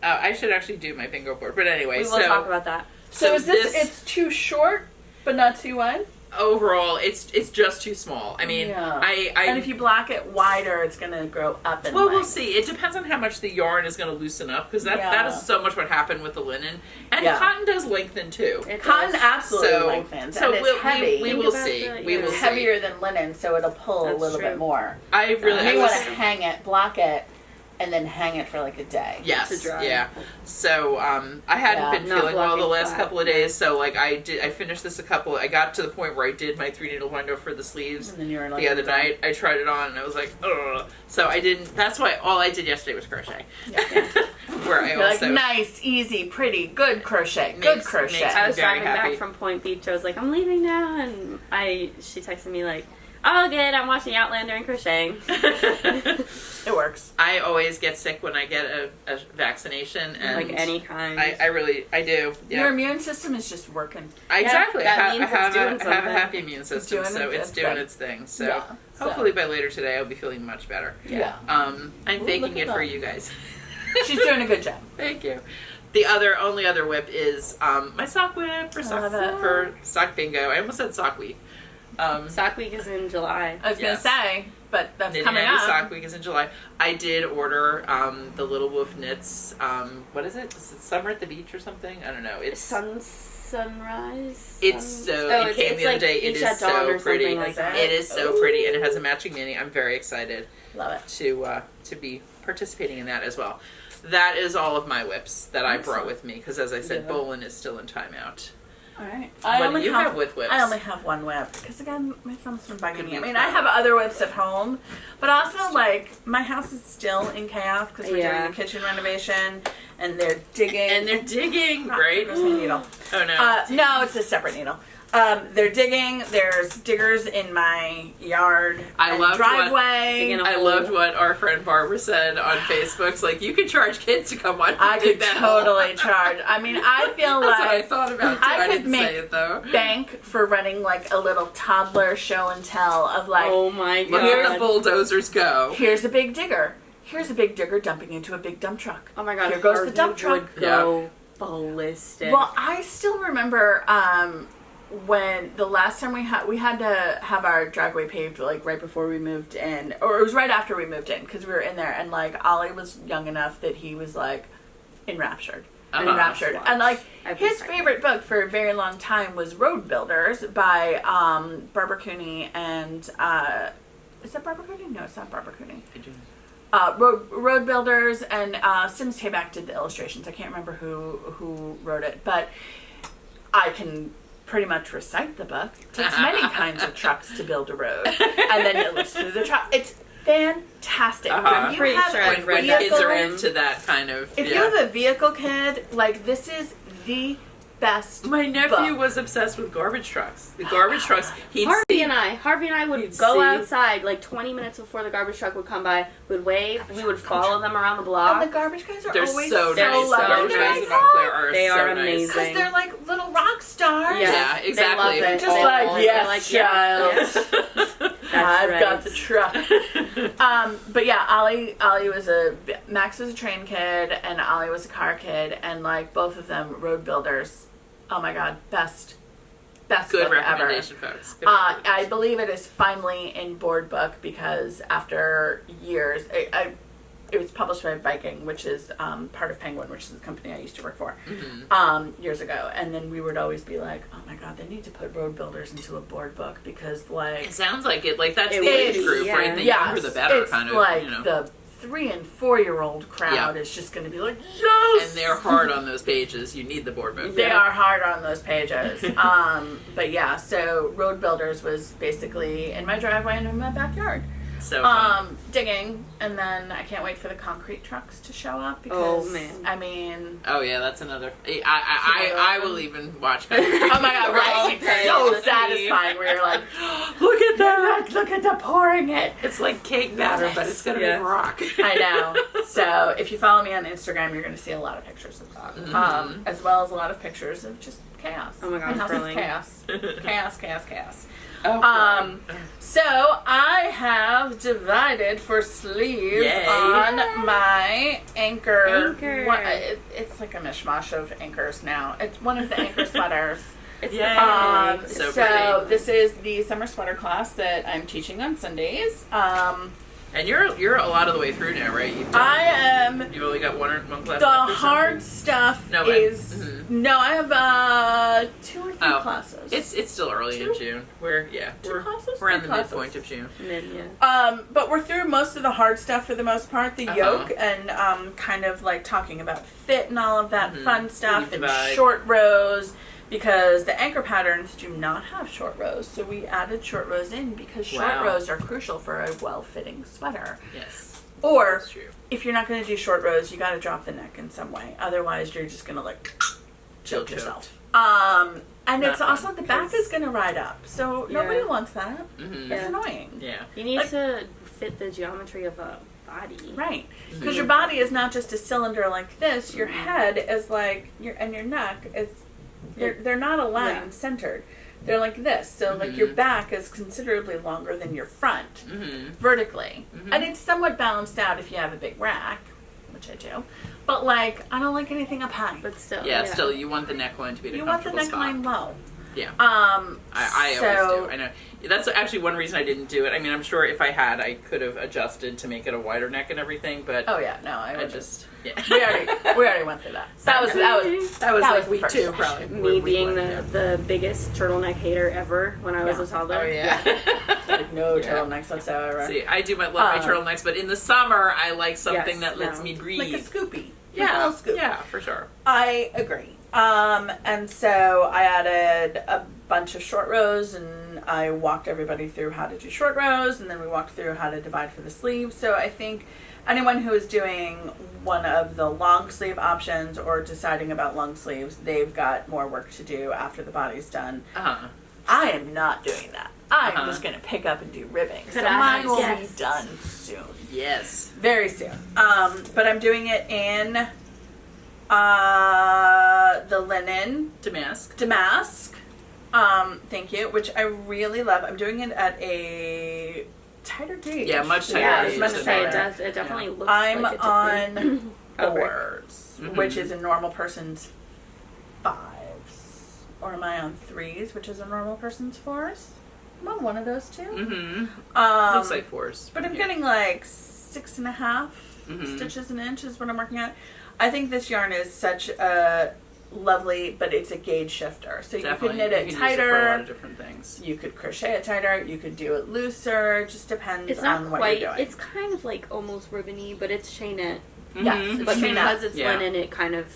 I should actually do my bingo board, but anyway. We will talk about that. So is this? It's too short, but not too wide. Overall, it's just too small. I mean, Yeah. I And if you block it wider, it's gonna grow up in well, we'll length. see. It depends on how much the yarn is going to loosen up, because that Yeah. is so much what happened with the linen, and Yeah. cotton does lengthen too. It Cotton does. absolutely So- lengthens, So and it's heavy. we Think will about see. the- We yeah. will It's see. heavier than linen, so it'll pull a That's little bit true. more. I really You I may was, want to hang it, block it, and then hang it for like a day. yes, to dry. yeah. So I hadn't Yeah, been not feeling well the blocking last flat. couple of days, so like I finished this I got to the point where I did my 3 needle window for the sleeves. And then you were like, The other night, I tried it on and I was like, ugh. So I didn't. That's why all I did yesterday was crochet. Yeah. Where I You're like, also nice, easy, pretty, good crochet, good Makes- crochet. makes I was very driving happy. back from Point Beach. I was like, I'm leaving now, and she texted me like, "Oh, good. I'm watching Outlander and crocheting." It works. I always get sick when I get a vaccination, and Like any kind. I do. Yeah. Your immune system is just working. Exactly. that I means it's have doing a something. happy immune system, doing so its it's doing thing. its thing. So Yeah, so- hopefully by later today I'll be feeling much better. Yeah. I'm Ooh, faking look it at for that. you guys. She's doing a good job. Thank you. The only other whip is my sock whip for love it. sock bingo. I almost said sock week. Sock Week is in July. I was Yes. gonna say, but that's Knitting coming Annie up. Sock Week is in July. I did order the Little Wolf Knits. What is it? Is it Summer at the Beach or something? I don't know. It's Sunrise. It's so. It came the other day. It Beach at is Dawn so or pretty. something like that. It is so pretty, and it has a matching mini. I'm very excited Love it. to be participating in that as well. That is all of my whips that I brought Excellent. with me because, as I said, Yeah. Bolin is still in timeout. All right. What do you have with whips? I only have one whip because again, my thumb's been bugging Could me. be I mean, fun. I have other whips at home, but also like my house is still in chaos because we're Yeah. doing the kitchen renovation and they're digging. Right? There's my needle. Oh no. No, it's a separate needle. They're digging. There's diggers in my yard. I and loved driveway. Digging a I hole. loved what our friend Barbara said on Facebook. It's like, you could charge kids to come watch I you dig could that hole. totally charge. I mean, I feel That's what I like thought about too. I I could didn't make say it though. bank for running like a little toddler show and tell of like, Oh my Look at the god. bulldozers go. here's a big digger. Here's a big digger dumping into a big dump truck. Oh my god. Here goes the Harvey dump truck. would go ballistic. Well, I still remember when the last time we had to have our driveway paved like right before we moved in, or it was right after we moved in because we were in there, and like Ollie was young enough that he was like enraptured. Enraptured. And like his favorite book for a very long time was Road Builders by Barbara Cooney and is that Barbara Cooney? No, it's not Barbara Cooney. Road Builders, and Sims Tabak did the illustrations. I can't remember who wrote it, but I can pretty much recite the book. It takes many kinds of trucks to build a road, and then it looks through the truck. It's fantastic. Uh-huh. When you Pretty have sure a I've read When that kids are vehicle- into that kind of. if you have a vehicle kid, like this is the best. My nephew book. was obsessed with garbage trucks. The garbage trucks. He'd Harvey see. and I would You'd go see- outside like 20 minutes before the garbage truck would come by. We'd wave. We would follow them around the block. And the garbage guys are They're always so they're nice. so The garbage guys nice. in Montclair are They so are nice. amazing. because they're like little rock stars. Yeah, They exactly. love it. Just They like, love it. yes, They're like, yeah, child. yeah. That's I've right. got the truck. But yeah, Ollie was Max was a train kid and Ollie was a car kid, and like both of them road builders. Oh my god, best Good book ever. recommendation, folks. Good I recommendation. believe it is finally in board book because after years, it was published by Viking, which is part of Penguin, which is the company I used to work for years ago. And then we would always be like, oh my god, they need to put road builders into a board book because like It sounds like it. Like that's It the age is, group, yeah. right? The yes, younger the better, it's kind of. like You know. the 3 and 4 year old crowd is just going to be like, yes! And they're hard on those pages. You need the board book. They are hard on those pages. But yeah, so road builders was basically in my driveway and in my backyard. So fun. Digging, and then I can't wait for the concrete trucks to show up because Oh, man. I mean, Oh yeah, that's another. I will even watch. oh my god, right? Okay. So Let's satisfying. Where you're like, Look at that. look at the pouring it. It's like cake batter, but it's gonna Yeah. be rock. I know. So if you follow me on Instagram, you're going to see a lot of pictures of that, as well as a lot of pictures of just chaos. Oh my god, My house is curling. chaos, chaos. Oh, So I have divided for sleeves Yay. on my Anker. Anker. It's like a mishmash of anchors now. It's one of the Anker sweaters. It's Yay. the So So pretty. this is the summer sweater class that I'm teaching on Sundays. and you're a lot of the way through now, right? I am. You've only got one class The left or hard something? stuff No, is no. I have 2 or 3 Oh. classes. It's still early in 2? June. We're 2 classes? we're on 3 the classes. midpoint of June. mid, yeah. But we're through most of the hard stuff for the most part, the Uh-huh. yoke, and kind of like talking about fit and all of that fun stuff, Weave and divide. short rows, because the Anker patterns do not have short rows, so we added short rows in because short Wow. rows are crucial for a well-fitting sweater. Yes, Or that's true. if you're not going to do short rows, you got to drop the neck in some way. Otherwise, you're just going to like choke Choked. yourself. And Not it's fun, also the back 'cause- is going to ride up, so nobody Yeah. wants that. Mm-hmm. It's Yeah. annoying. Yeah. You need Like- to fit the geometry of a body. Right. Because your body is not just a cylinder like this. Your head is like your neck is. They're not aligned centered. They're like this. So like your back is considerably longer than your front vertically, and it's somewhat balanced out if you have a big rack, which I do. But like I don't like anything up high. But still. Yeah, still you want the neckline to be at a You want the comfortable spot. neckline low. Yeah. I I always do. I know. That's actually one reason I didn't do it. I mean, I'm sure if I had, I could have adjusted to make it a wider neck and everything, but Oh yeah, no, I just yeah. we already went through that. That was that was like the week first 2 session. probably. Me Week being 1, the, yeah. the biggest turtleneck hater ever when I was Yeah. a toddler. Oh yeah. Like no Yeah. turtlenecks whatsoever. See, I do love my turtlenecks, but in the summer I like something Yes, that lets no. me breathe. Like a scoopy. yeah, Like a little scoop. yeah, for sure. I agree. And so I added a bunch of short rows, and I walked everybody through how to do short rows, and then we walked through how to divide for the sleeves. So I think anyone who is doing one of the long sleeve options or deciding about long sleeves, they've got more work to do after the body's done. I am not doing that. I'm just going to pick up and do ribbing. So mine will be done soon. Yes. Very soon. But I'm doing it in the linen damask. Thank you, which I really love. I'm doing it at a tighter gauge. Yeah, much tighter Yeah, I gauge was about to than say that. it definitely looks I'm like a on different fours, Mhm. which is a normal person's 5s. Or am I on 3s, which is a normal person's 4s? I'm on one of those two. Mm-hmm. Looks like 4s. But I'm getting like 6.5 stitches an inch is what I'm working at. I think this yarn is such a lovely, but it's a gauge shifter. So Definitely. you could knit it You can use it for a lot tighter. of different things. You could crochet it tighter. You could do it looser. Just depends It's not on what quite. you're doing. It's kind of like almost ribbony, but it's chainette. Yes, Mhm. But chainette. because it's Yeah. linen, it kind of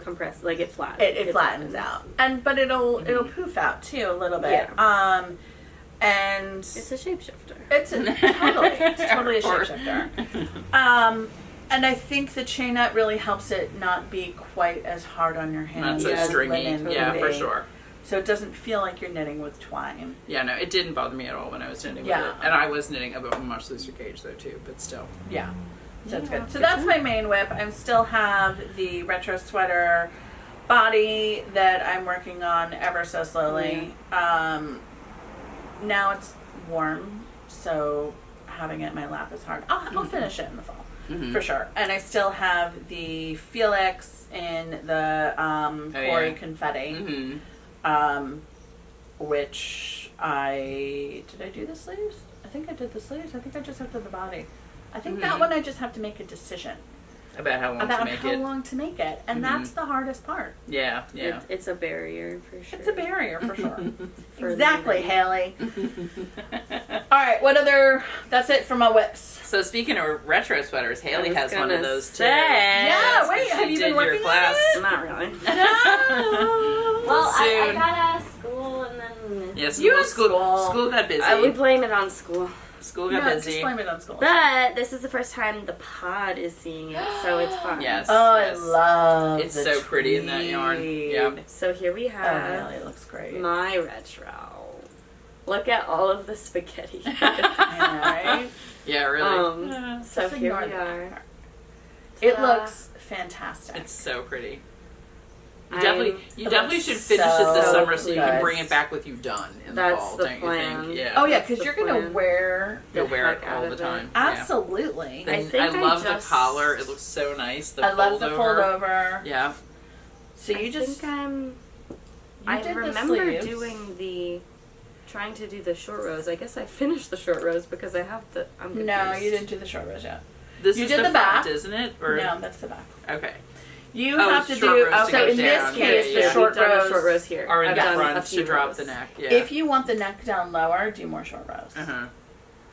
compresses, like it flat. It flattens out, but it'll poof out too a little bit. Yeah. And It's a shapeshifter. it's totally a shapeshifter. And I think the chainette really helps it not be quite as hard on your Not hands so as stringy. linen Yeah, would for be. sure. So it doesn't feel like you're knitting with twine. Yeah, no, it didn't bother me at all when I was knitting Yeah. with it. And I was knitting a much looser gauge though too, but still. Yeah. So that's Yeah, good. So good that's to my main whip. I still have the retro sweater body that I'm working on ever so slowly. Now it's warm, so having it in my lap is hard. I'll finish it in the fall. For sure. And I still have the Felix in the Pori confetti, which did I do the sleeves? I think I did the sleeves. I think I just have to the body. I think that one I just have to make a decision About how long about to make how it. long to make it, and that's the hardest part. Yeah, yeah. It's a barrier for sure. It's a barrier for sure. For Exactly, the- Haley. All right, what other? That's it for my whips. So speaking of retro sweaters, Haley I was has one of gonna those too. say. Yeah, wait, She have you did been your working class. on it? Not really. No. Well, I Soon. got school and then Yeah, You had school got busy. we blame it on school. School got No, busy. just blame it on school. But this is the first time the pod is seeing it, so it's fun. Yes. Oh, yes. I love It's the so pretty in that yarn. tweed. Yeah. So here we Oh, have Haley looks great. my retro. Look at all of the spaghetti. Right? Yeah, really. So Just here ignore we that are. part. It Ta-da. looks fantastic. It's so pretty. You I'm- definitely looks should finish it this so summer so you can good. bring it back with you done in the That's fall, the don't plan. you think? Yeah. Oh yeah, That's because the you're gonna plan. wear. You'll the wear it heck all out the of it. time. Yeah. Absolutely. I And think I I love just- the collar. It looks so nice. The I love the fold over. Yeah. So you I just think I'm. you I did the remember sleeves. trying to do the short rows. I guess I finished the short rows because I have the. I'm confused. No, you didn't do the short rows yet. This You is did the the front, back. isn't it? Or No, that's the back. okay. You Oh, have to short do. rows to So go in this down. case, Yeah, the yeah. short We've done rows the short rows here. Or in I've the done a front few to drop rows. the neck. Yeah. If you want the neck down lower, do more short rows.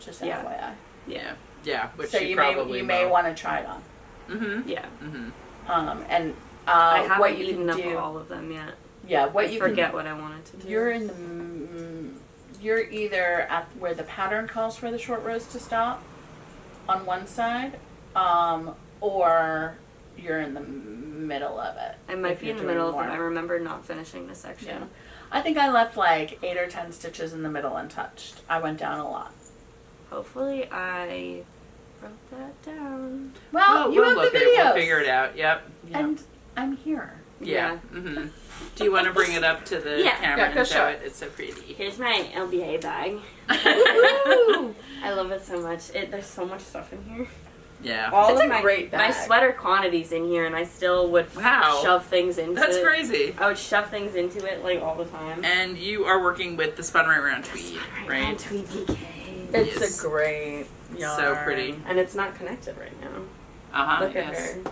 Just Yeah. FYI. Yeah. Yeah. Which So you you probably may will. want to try it on. Mm-hmm. Yeah. Mm-hmm. And I haven't what you eaten can up do. all of them yet. Yeah, what I you forget can. what I wanted to do. You're in the. You're either at where the pattern calls for the short rows to stop, on one side, or you're in the middle of it. I might if be you're in the doing middle of more. it. I remember not finishing the section. Yeah. I think I left like 8 or 10 stitches in the middle untouched. I went down a lot. Hopefully I wrote that down. Well, you we'll have look the at it. videos. We'll figure it out. Yep. And I'm here. Yeah. Mm-hmm. Do you want to bring it up to the Yeah. camera Yeah, go and show show it? It's so pretty. Here's my LBA bag. Woo! I love it so much. There's so much stuff in here. Yeah. All It's of a my great bag. My sweater quantity's in here, and I still would Wow. shove things into That's it. crazy. I would shove things into it like all the time. And you are working with the spun right around tweed, right? Tweed DK. It's Yes. a great yarn. So pretty. And it's not connected right now. Uh-huh. Look at yes. her.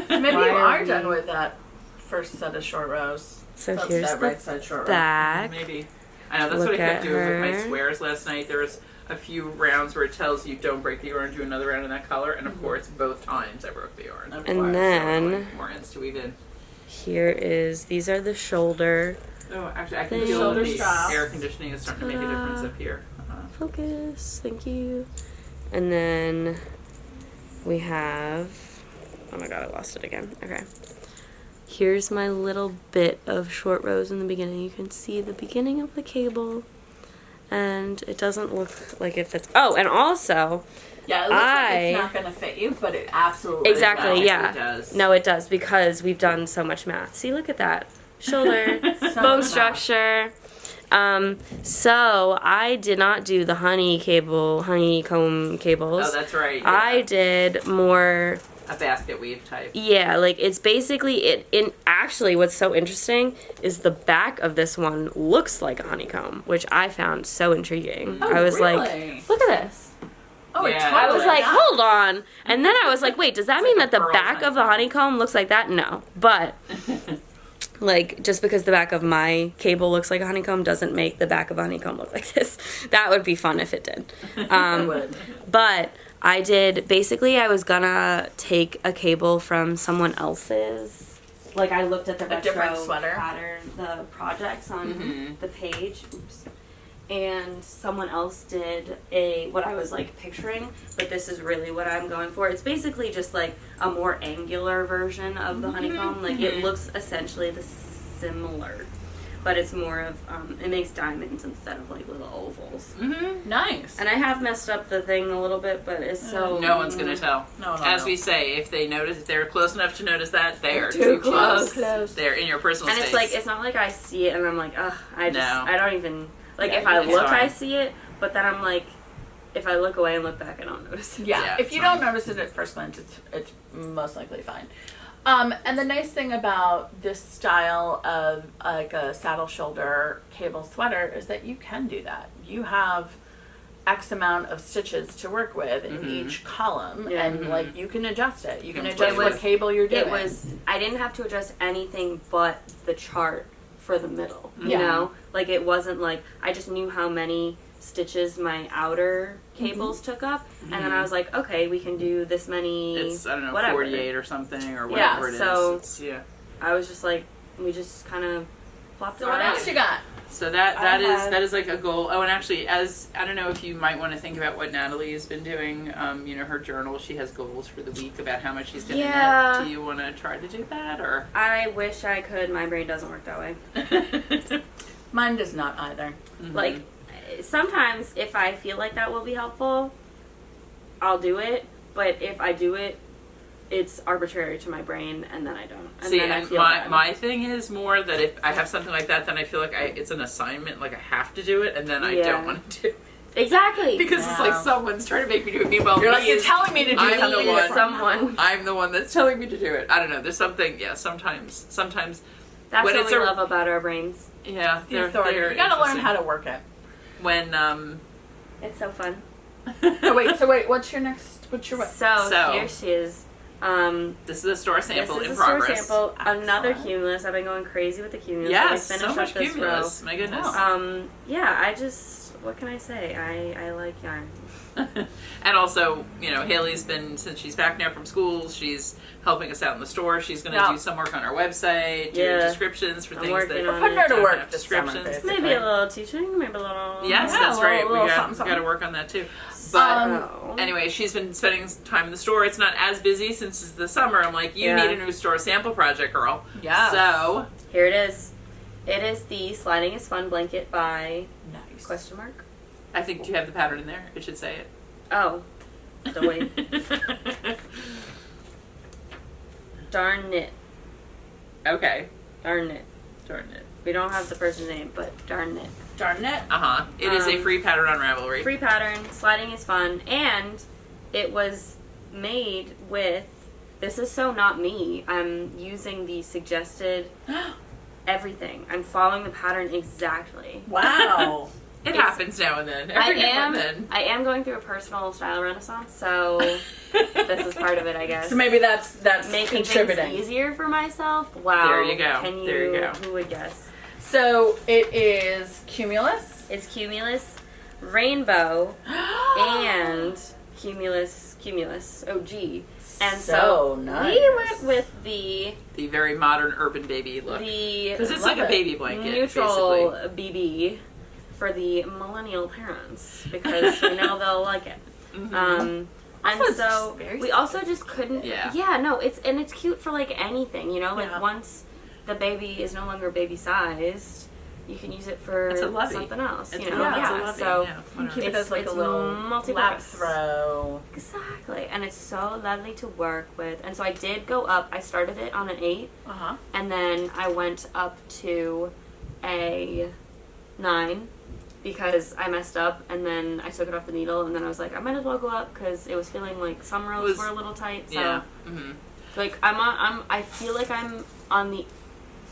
So maybe Why you are are we- done with that first set of short rows. So That's here's that the right side short row. back. Maybe. I know, that's what I Look kept at doing with my her. squares last night. There was a few rounds where it tells you don't break the yarn, do another round in that color, and of course, both times I broke the yarn. Of And course. then More ends to weave in. here is, these are the shoulder. Oh, actually, I can The feel shoulder the straps. air conditioning is starting to make a difference up here. Focus, thank you. And then we have, oh my god, I lost it again. Okay. Here's my little bit of short rows in the beginning. You can see the beginning of the cable. And it doesn't look like it fits. Oh, and also, Yeah, it looks like it's not going to fit you, but it absolutely exactly, does. yeah. It does. No, it does because we've done so much math. See, look at that. Shoulder, bone structure. So I did not do the honeycomb cables. Oh, that's right. I yeah. did more, A basket weave type. yeah, like it's basically actually what's so interesting is the back of this one looks like a honeycomb, which I found so intriguing. Oh, I was really? like, look at this. Oh, it Yeah. totally I was like, does. hold on. And then I was like, wait, does that It's mean like that a the pearl back of the honeycomb looks like that? No. But like just because the back of my cable looks like a honeycomb doesn't make the back of a honeycomb look like this. That would be fun if it did. It would. But I did, basically I was gonna take a cable from someone else's, like I looked at the retro different sweater? pattern, the projects on the page, oops, and someone else did what I was like picturing, but this is really what I'm going for. It's basically just like a more angular version of the honeycomb, like it looks essentially similar. But it's more of, it makes diamonds instead of like little ovals. Nice. And I have messed up the thing a little bit, but it's so... No one's gonna tell. No, As we say, if they're close enough to notice that, they are Too too close. close. They're in your personal And space. it's like, it's not like I see it and I'm like, ugh, I don't even... Like, Yeah, if I it's look, fine. I see it, but then I'm like, if I look away and look back, I don't notice it. Yeah, Yeah, if it's you fine. don't notice it at first glance, it's most likely fine. And the nice thing about this style of like a saddle shoulder cable sweater is that you can do that. You have X amount of stitches to work with in each column, Yeah. and like you can adjust it. You can It adjust what was- cable you're doing. It was, I didn't have to adjust anything but the chart for the middle, you Yeah. know? Like, it wasn't like, I just knew how many stitches my outer cables took up, and then I was like, okay, we can do this many, It's, I don't know, whatever. 48 or something, or Yeah, whatever it is. so- It's, yeah. I was just like, we just kind of plopped it So what on else you got? So that had- is like a goal. Oh, and actually, as I don't know if you might want to think about what Natalie has been doing. You know, her journal. She has goals for the week about how much she's going to Yeah. knit. Do you want to try to do that, or? I wish I could. My brain doesn't work that way. Mine does not either. Like, sometimes if I feel like that will be helpful, I'll do it. But if I do it, it's arbitrary to my brain, and then I don't. And See, then I and feel my bad. my thing is more that if I have something like that, then I feel like it's an assignment, like I have to do it, and then I Yeah. don't want to do it. Exactly. Because it's like Wow. someone's trying to make me do it. Meanwhile, You're like, me you're is- telling me to do I'm the something. one. different. Someone. I'm the one that's telling me to do it. I don't know. There's something. Yeah. Sometimes. That's when what it's we a- love about our brains. Yeah. The authority. You gotta learn how to work it. When It's so fun. So wait, what's your next? What's your what? So here she is. this is a store sample This is in a store progress. sample. Another Excellent. cumulus. I've been going crazy with the cumulus. Yes, So I so finished much up this cumulus. My goodness. Wow. Yeah, I just, what can I say? I like yarn. And also, you know, Haley's been, since she's back now from school, she's helping us out in the store. She's going to Yeah. do some work on our website, do Yeah. descriptions for I'm things working that on Putting her to don't work have this summer, descriptions. basically. Maybe a little teaching, maybe a little. Yes, Yeah, that's a right. little We got something. to work on that too. So, But anyway, she's been spending time in the store. It's not as busy since it's the summer. I'm like, you Yeah. need a new store sample project, girl. Yes. So, here it is. It is the Sliding is Fun blanket by Nice. question mark. I think you have the pattern in there. It should say it. Oh, so wait. Darn it. Okay. Darn it. Darn it. We don't have the person's name, but darn it. Darn it. Uh-huh. It is a free pattern on Ravelry. Free pattern, sliding is fun, and it was made with, this is so not me, I'm using the suggested everything. I'm following the pattern exactly. Wow. It It's- happens now and then. Every now and then. I am going through a personal style renaissance, so this is part of it, I guess. So maybe that's Making contributing. things easier for myself. Wow. There you go. Can you, There you go. who would guess? So it is cumulus. It's Cumulus, Rainbow, and Cumulus OG. And so nice. we went with the The very modern urban baby look. Because it's love like a it. baby blanket, neutral basically. BB for the millennial parents because we know they'll like it. And Also, it's so very we also just couldn't. Yeah. No, it's cute for like anything, you know. Like Yeah. once the baby is no longer baby sized, you can use it for It's a lovey. something else. It's you know, it's a yeah. lovey, So yeah, You whatever. keep it as like a it's little multi-purpose. lap throw. Exactly, and it's so lovely to work with. And so I did go up. I started it on an 8, Uh-huh. and then I went up to a 9 because I messed up, and then I took it off the needle, and then I was like, I might as well go up because it was feeling like some rows were a little tight. So Yeah. Mm-hmm. like I feel like I'm on the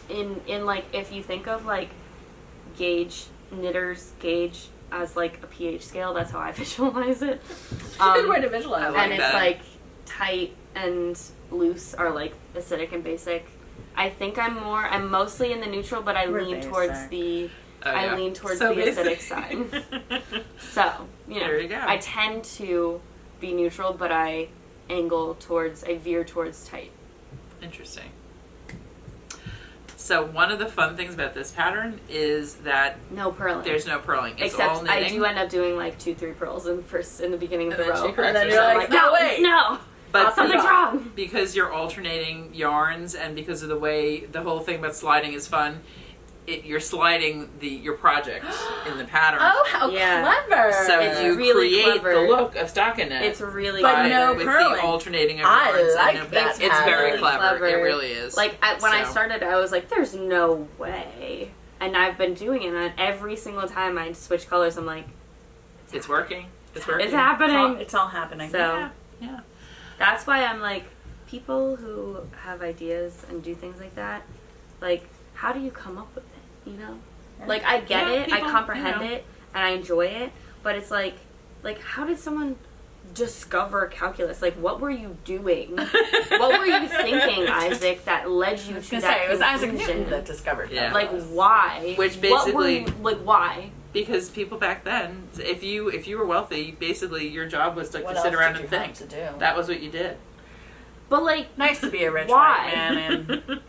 in like if you think of like knitters gauge as like a pH scale, that's how I visualize it. It's a good way to visualize I it. like And it's that. like tight and loose are like acidic and basic. I think I'm mostly in the neutral, but I We're lean basic. towards the Oh, yeah. I lean towards So the basic. acidic side. So, you know, There you go. I tend to be neutral, but I veer towards tight. Interesting. So one of the fun things about this pattern is that No purling. there's no purling. It's all Except knitting. I do end up doing like 2-3 purls in the beginning of And the then row. she corrects And then herself. you're like, no, wait. No, But something's wrong. because you're alternating yarns and because of the way the whole thing about sliding is fun, you're sliding your project in the pattern. Oh, how Yeah. clever. So It's you really create clever. the look of stockinette. It's really But clever. no with purling. the alternating of I yarns. like and that it's very pattern. clever. It Clever. really is. Like when I So- started, I was like, "There's no way," and I've been doing it. And every single time I switch colors, I'm like, It's working. It's working. "It's happening." It's all happening. So Yeah. Yeah. that's why I'm like, people who have ideas and do things like that, like, how do you come up with it? You know, like I get Yeah, it, I people, comprehend you know. it, and I enjoy it, but it's like like, how did someone discover calculus? Like, what were you doing? What were you thinking, Isaac, that led you to that it was Isaac conclusion? Newton that discovered Yeah. Like, calculus. why? Which What were basically- you, like, why? Because people back then, if you were wealthy, basically your job was to What sit else around did and you think. have to do? That was what you did. But, like, Nice to be a rich Why? white man in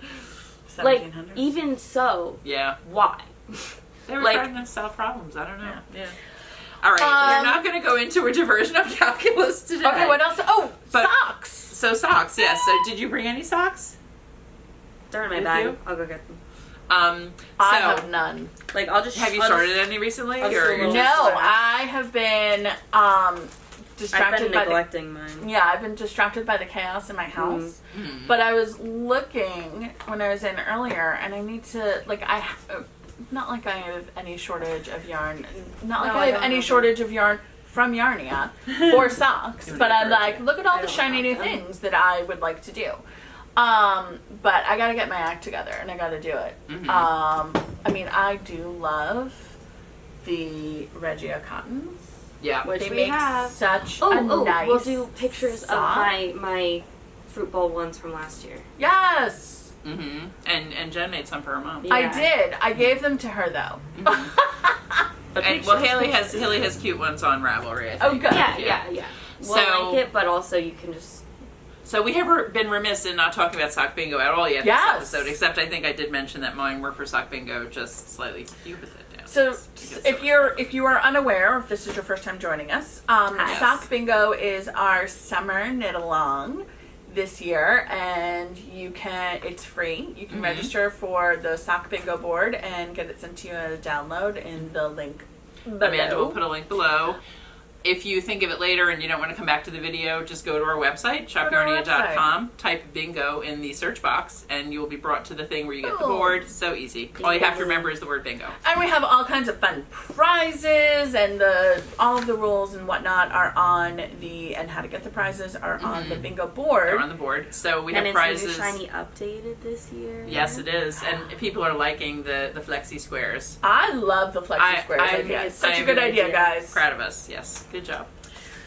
like, 1700s. even so, Yeah. why? They were Like- trying to solve problems. I don't know. Yeah. All right. We're Um, not going to go into a diversion of calculus today. Okay, what else? Oh, But- socks. So socks, yes. So did you bring any socks? They're in my With bag. you? I'll go get them. I So have none. Like, I'll just. have you I'll started just- any recently? I'll just Or do a you're little- just- No, I have been I've distracted been by the neglecting mine. yeah, I've been distracted by the chaos in my house. Mhm. But I was looking when I was in earlier, and I need to not like I have any shortage of yarn. Not like No, I I have don't any have shortage of yarn from Yarnia for socks. Give me But the I'm like, Crochet. look at all I the don't shiny have new them. things that I would like to do. But I gotta get my act together, and I gotta do it. Mhm. I mean, I do love the Regia cottons. Yeah. Which They we make have. such a Oh, nice we'll do pictures sock. of my fruit bowl ones from last year. Yes, Mm-hmm. And Jen made some for her mom. Yeah. I did. I gave them to her though. The And well, pictures- Haley has cute ones on Ravelry. I think. Oh, good. Yeah. We'll So- link it, but also you can just. So we have been remiss in not talking about Sock Bingo at all yet Yes. this episode, except I think I did mention that mine were for Sock Bingo, just slightly cupid it down. So, Because if you are unaware, or if this is your first time joining us, Yes. Sock Bingo is our summer knit along this year, and it's free. You can Mhm. register for the Sock Bingo board and get it sent to you as a download in the link below. Amanda will put a link below. If you think of it later and you don't want to come back to the video, just go to our website, Go to our shopyarnia.com, type bingo in the search box, and you'll be brought to the thing where you get the Cool. board. So easy. All you have to remember is the word bingo. And we have all kinds of fun prizes, and all of the rules and whatnot are on and how to get the prizes are on the bingo board. They're on the board. So we And have it's prizes. new shiny updated this year. Yes, it is. And people are liking the flexi squares. I love the flexi squares I idea. think It's such a I'm good an idea, idea. guys. Proud of us. Yes. Good job.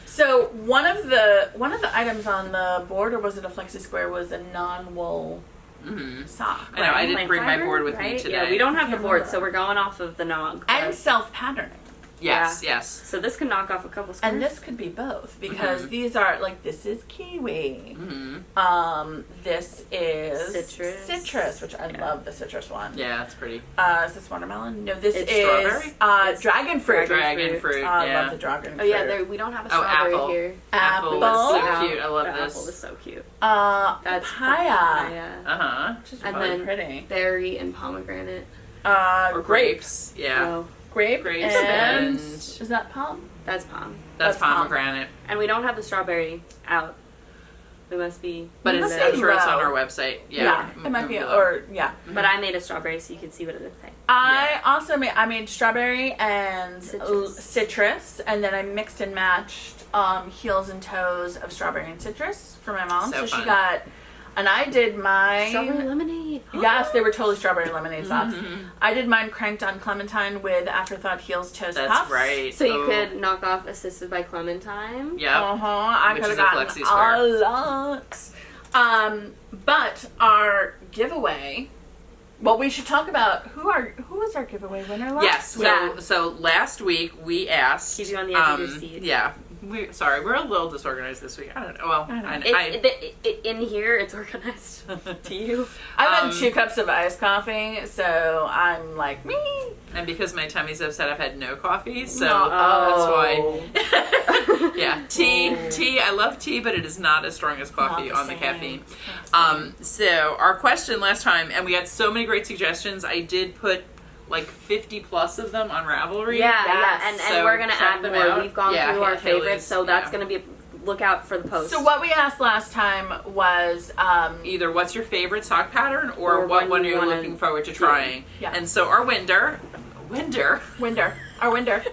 So one of the items on the board, or was it a flexi square, was a non-wool Mm-hmm. sock. I know, I right? didn't bring my Fiber, board with me right? today. Yeah, we don't have the Can't board, remember. so we're going off of the nog. And but- self-patterning. Yes, yes. So this can knock off a couple squares. And this could be both, because these are, this is kiwi. Mm-hmm. This is Citrus. citrus, which I love the citrus one. Yeah, it's pretty. Is this watermelon? No, this It's is strawberry? dragon fruit. Dragon fruit, I yeah. love the dragon fruit. Oh yeah, we don't have a Oh, strawberry apple. here. Apple is Apple. so cute. I love the this. apple is so cute. That's papaya. papaya. Uh-huh. Which is And really then pretty. berry and pomegranate. Or Grape. grapes. Yeah. Oh, Grape. Grapes and and- is that palm? that's pom. That's That's palm. pomegranate. And we don't have the strawberry out. We must be. But It it's, must I'm be sure it's low. on our website. Yeah. It might be, Mm-hmm. or yeah. But I made a strawberry so you can see what it looks like. I also made strawberry and Citrus. citrus, and then I mixed and matched heels and toes of strawberry and citrus for my mom. So So she fun. got, and I did mine. Strawberry lemonade. Yes, they were totally strawberry lemonade socks. Mhm. I did mine cranked on clementine with afterthought heels toes That's puffs. right. So you Oh. could knock off assisted by Clementine. Yep. I Which could is have a gotten flexi square. a lot. But our giveaway. Well, we should talk about who was our giveaway winner last Yes. week? So last week we asked. Keep you on the edge of your seat. Yeah. We're a little disorganized this week. I don't know. Well, In here, it's organized to you. I've had 2 cups of iced coffee, so I'm like, me. and because my tummy's upset, I've had no coffee, so Oh. that's why. Yeah, tea. I love tea, but it is not as strong as coffee Not the on the same. caffeine. Not the same. So our question last time, and we had so many great suggestions. I did put like 50 plus of them on Ravelry. Yeah. And So we're gonna check add them more. out. We've gone Yeah, through our Haley's, favorites, so that's yeah. gonna be look out for the post. So what we asked last time was Either what's your favorite sock pattern, or Or what when one are you you wanna- looking forward to trying. Yeah. And so our winner. Winder. Our winner.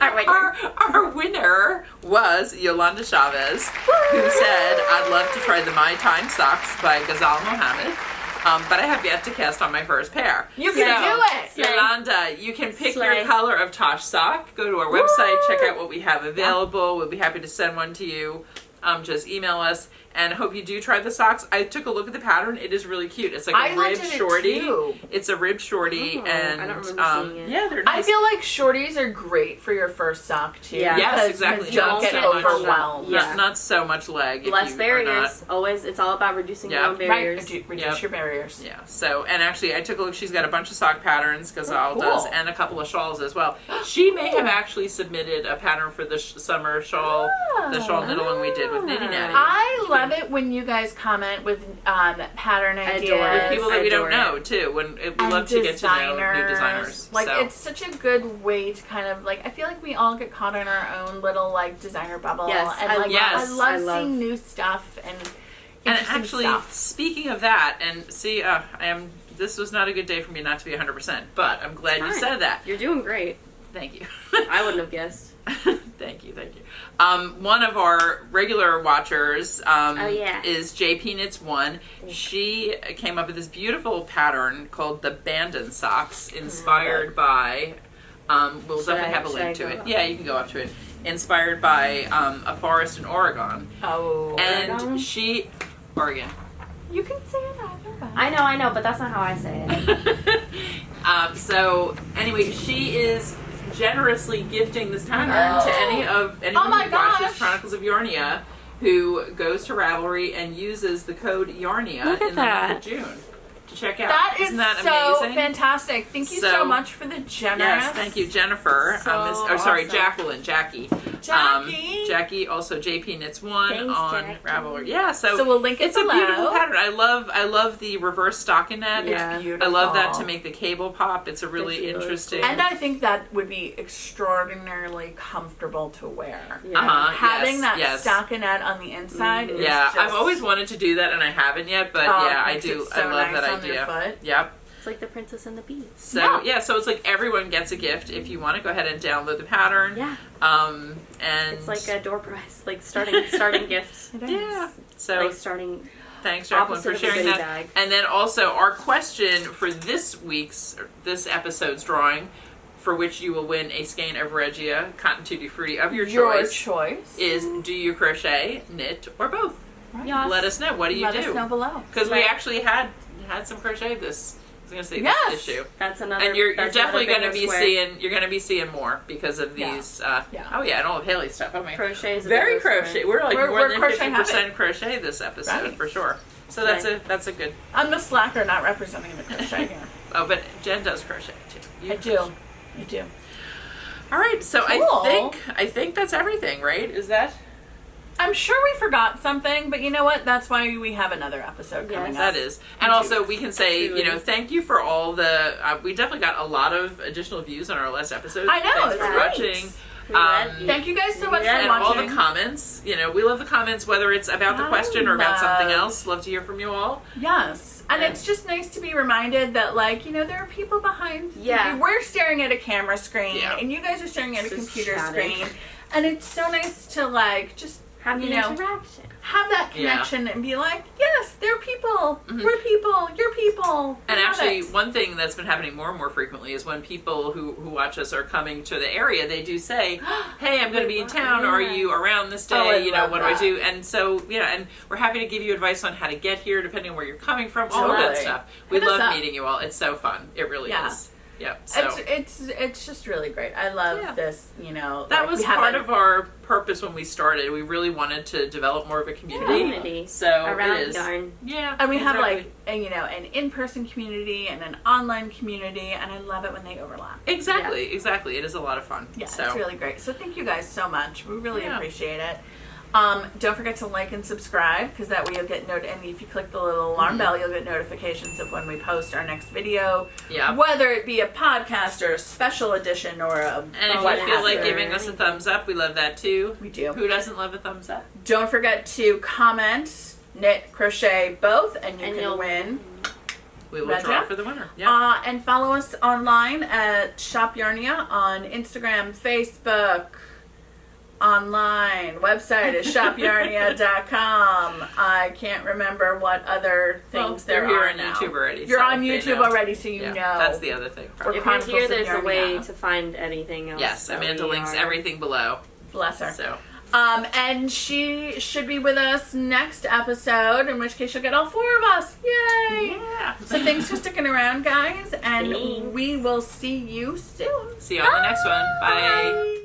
Our winner was Yolanda Chavez, who said, I'd love to try the My Time socks by Ghazal Mohammed. But I have yet to cast on my first pair. You can do it! Slay. Yolanda, you can pick Slay. your color of Tosh sock. Go to our website, check out what we have available. We'll be happy to send one to you. Just email us. And I hope you do try the socks. I took a look at the pattern. It is really cute. It's like a rib shorty. It's a rib shorty, and I don't remember seeing it. yeah, they're nice. I feel like shorties are great for your first sock too. Yeah. Yes, because exactly. You don't Not get so much. overwhelmed. Yeah. Not so much leg. if Less you are barriers. not- Always, it's all about reducing your Yeah. own barriers. Right. Reduce Yep. your barriers. Yeah. So, and actually, I took a look. She's got a bunch of sock patterns because Al cool. does, and a couple of shawls as well. She may have actually submitted a pattern for the summer shawl, the shawl knit along we did with Knitty Natty. I love it when you guys comment with pattern ideas. adore With people that we don't adore know too. When we and love to get to know new designers. Like so. it's such a good way to kind of like I feel like we all get caught in our own little like designer bubble. Yes, and I like Yes. I love I seeing new stuff and And interesting actually, stuff. speaking of that, and see, this was not a good day for me not to be 100%, but I'm glad you Fine. said that. You're doing great. Thank you. I wouldn't have guessed. Thank you. One of our regular watchers yeah. is JP Knits One. She came up with this beautiful pattern called the Bandon socks, inspired by. We'll definitely have a link to it. Yeah, you can go up to it. Inspired by a forest in Oregon, Oh, and she Oregon. you can say it either way. I know, but that's not how I say it. So anyway, she is generously gifting this pattern to anyone my who watches gosh. Chronicles of Yarnia, who goes to Ravelry and uses the code Yarnia Look at in the month of that. June to check out. That is Isn't that so amazing? fantastic. Thank you so So- much for the generous. Yes, thank you, Jennifer. So awesome. Jackie. Jackie. Jackie, also JP Knits One Thanks, on Jackie. Ravelry. Yeah, So we'll link it it's a below. beautiful pattern. I love the reverse stockinette. Yeah. It's beautiful. I love that to make the cable pop. It's a really It's really interesting. And I think that would be extraordinarily comfortable to wear. Yeah. Having that yes. stockinette on the inside is Yeah, just, I've always wanted to do that and I haven't yet, but yeah, I makes do. it so I love nice that on your idea. foot. Yep. It's like the Princess and the Bee. So yeah, so it's like everyone gets a gift if you want to go ahead and download the pattern. Yeah. And It's like a door prize, like starting gifts. It is. yeah. So Like starting. thanks, Jacqueline, opposite for of a sharing goodie that. bag. And then also our question for this episode's drawing, for which you will win a skein of Regia Cotton Tutti Frutti of your choice, is: do you crochet, knit, or both? Yes. Let us know. What do you Let do? us know below. Because we Right. actually had some crochet this. I was gonna say Yes. this issue. That's another. And you're that's definitely another going to be bingo square. seeing more because of Yeah. these. Yeah. Oh yeah, and all of Haley's stuff. I mean, Crochet is a very bingo square. crochet. We're like We're more than crochet 50% crochet this episode Right. for sure. So Right. that's a good. I'm the slacker, not representing the crochet here. Oh, but Jen does crochet too. You I do. All right, so Cool. I think that's everything, right? Is that? I'm sure we forgot something, but you know what? That's why we have another episode coming Yes. up. That is. And also we can say, Absolutely. thank you for all the, we definitely got a lot of additional views on our last episode. I know, Thanks it's for great. watching. We love you. Thank you guys so much Yeah. for And all watching. the comments, we love the comments, whether it's about the I question or about something love- else. Love to hear from you all. Yes. And Yeah. it's just nice to be reminded that, like, there are people behind. Yeah. We're staring at a camera screen, Yeah. and you guys are staring at a Just computer chatting. screen. And it's so nice to, like, just Have the you know, interaction. have that Yeah. connection and be like, yes, they're people. Mhm. We're people. You're people. And We love actually, it. one thing that's been happening more and more frequently is when people who watch us are coming to the area, they do say, hey, I'm going to be in town, or are you around this Oh, I day? love What do I that. do? And so, and we're happy to give you advice on how to get here, depending on where you're coming from, all Totally. that stuff. We Hit us love up. meeting you all. It's so fun. It really Yeah. is. Yep. So It's just really great. I love Yeah. this, that like, was we part haven't- of our purpose when we started. We really wanted to develop more of a community. Community. So Around it is. yarn. Yeah. And we have exactly. like an in-person community and an online community, and I love it when they overlap. Exactly. It is a lot of fun. Yeah, So. it's really great. So thank you guys so much. We really Yeah. appreciate it. Don't forget to like and subscribe, because that way you'll get and if you click the little alarm bell, you'll get notifications of when we post our next video. Yeah. Whether it be a podcast or a special edition or a And if what you feel like have you. giving us a thumbs up, we love that too. We do. Who doesn't love a thumbs up? Don't forget to comment, knit, crochet, both, and you And can you'll win. We will Regia? draw for the winner. Yeah. And follow us online at Shop Yarnia on Instagram, Facebook, online. Website is shopyarnia.com. I can't remember what other things there you're are on now. YouTube already. You're so on they YouTube know. already, so you Yeah, know. that's the other thing. If Probably. you're Chronicles here, of there's a way Yarnia. to find anything else. Yes, that Amanda we links are- everything below. Bless her. So And she should be with us next episode, in which case she'll get all 4 of us. Yay! yeah. So thanks for sticking around, guys, and Thanks. we will see you soon. See you on the next one. Bye.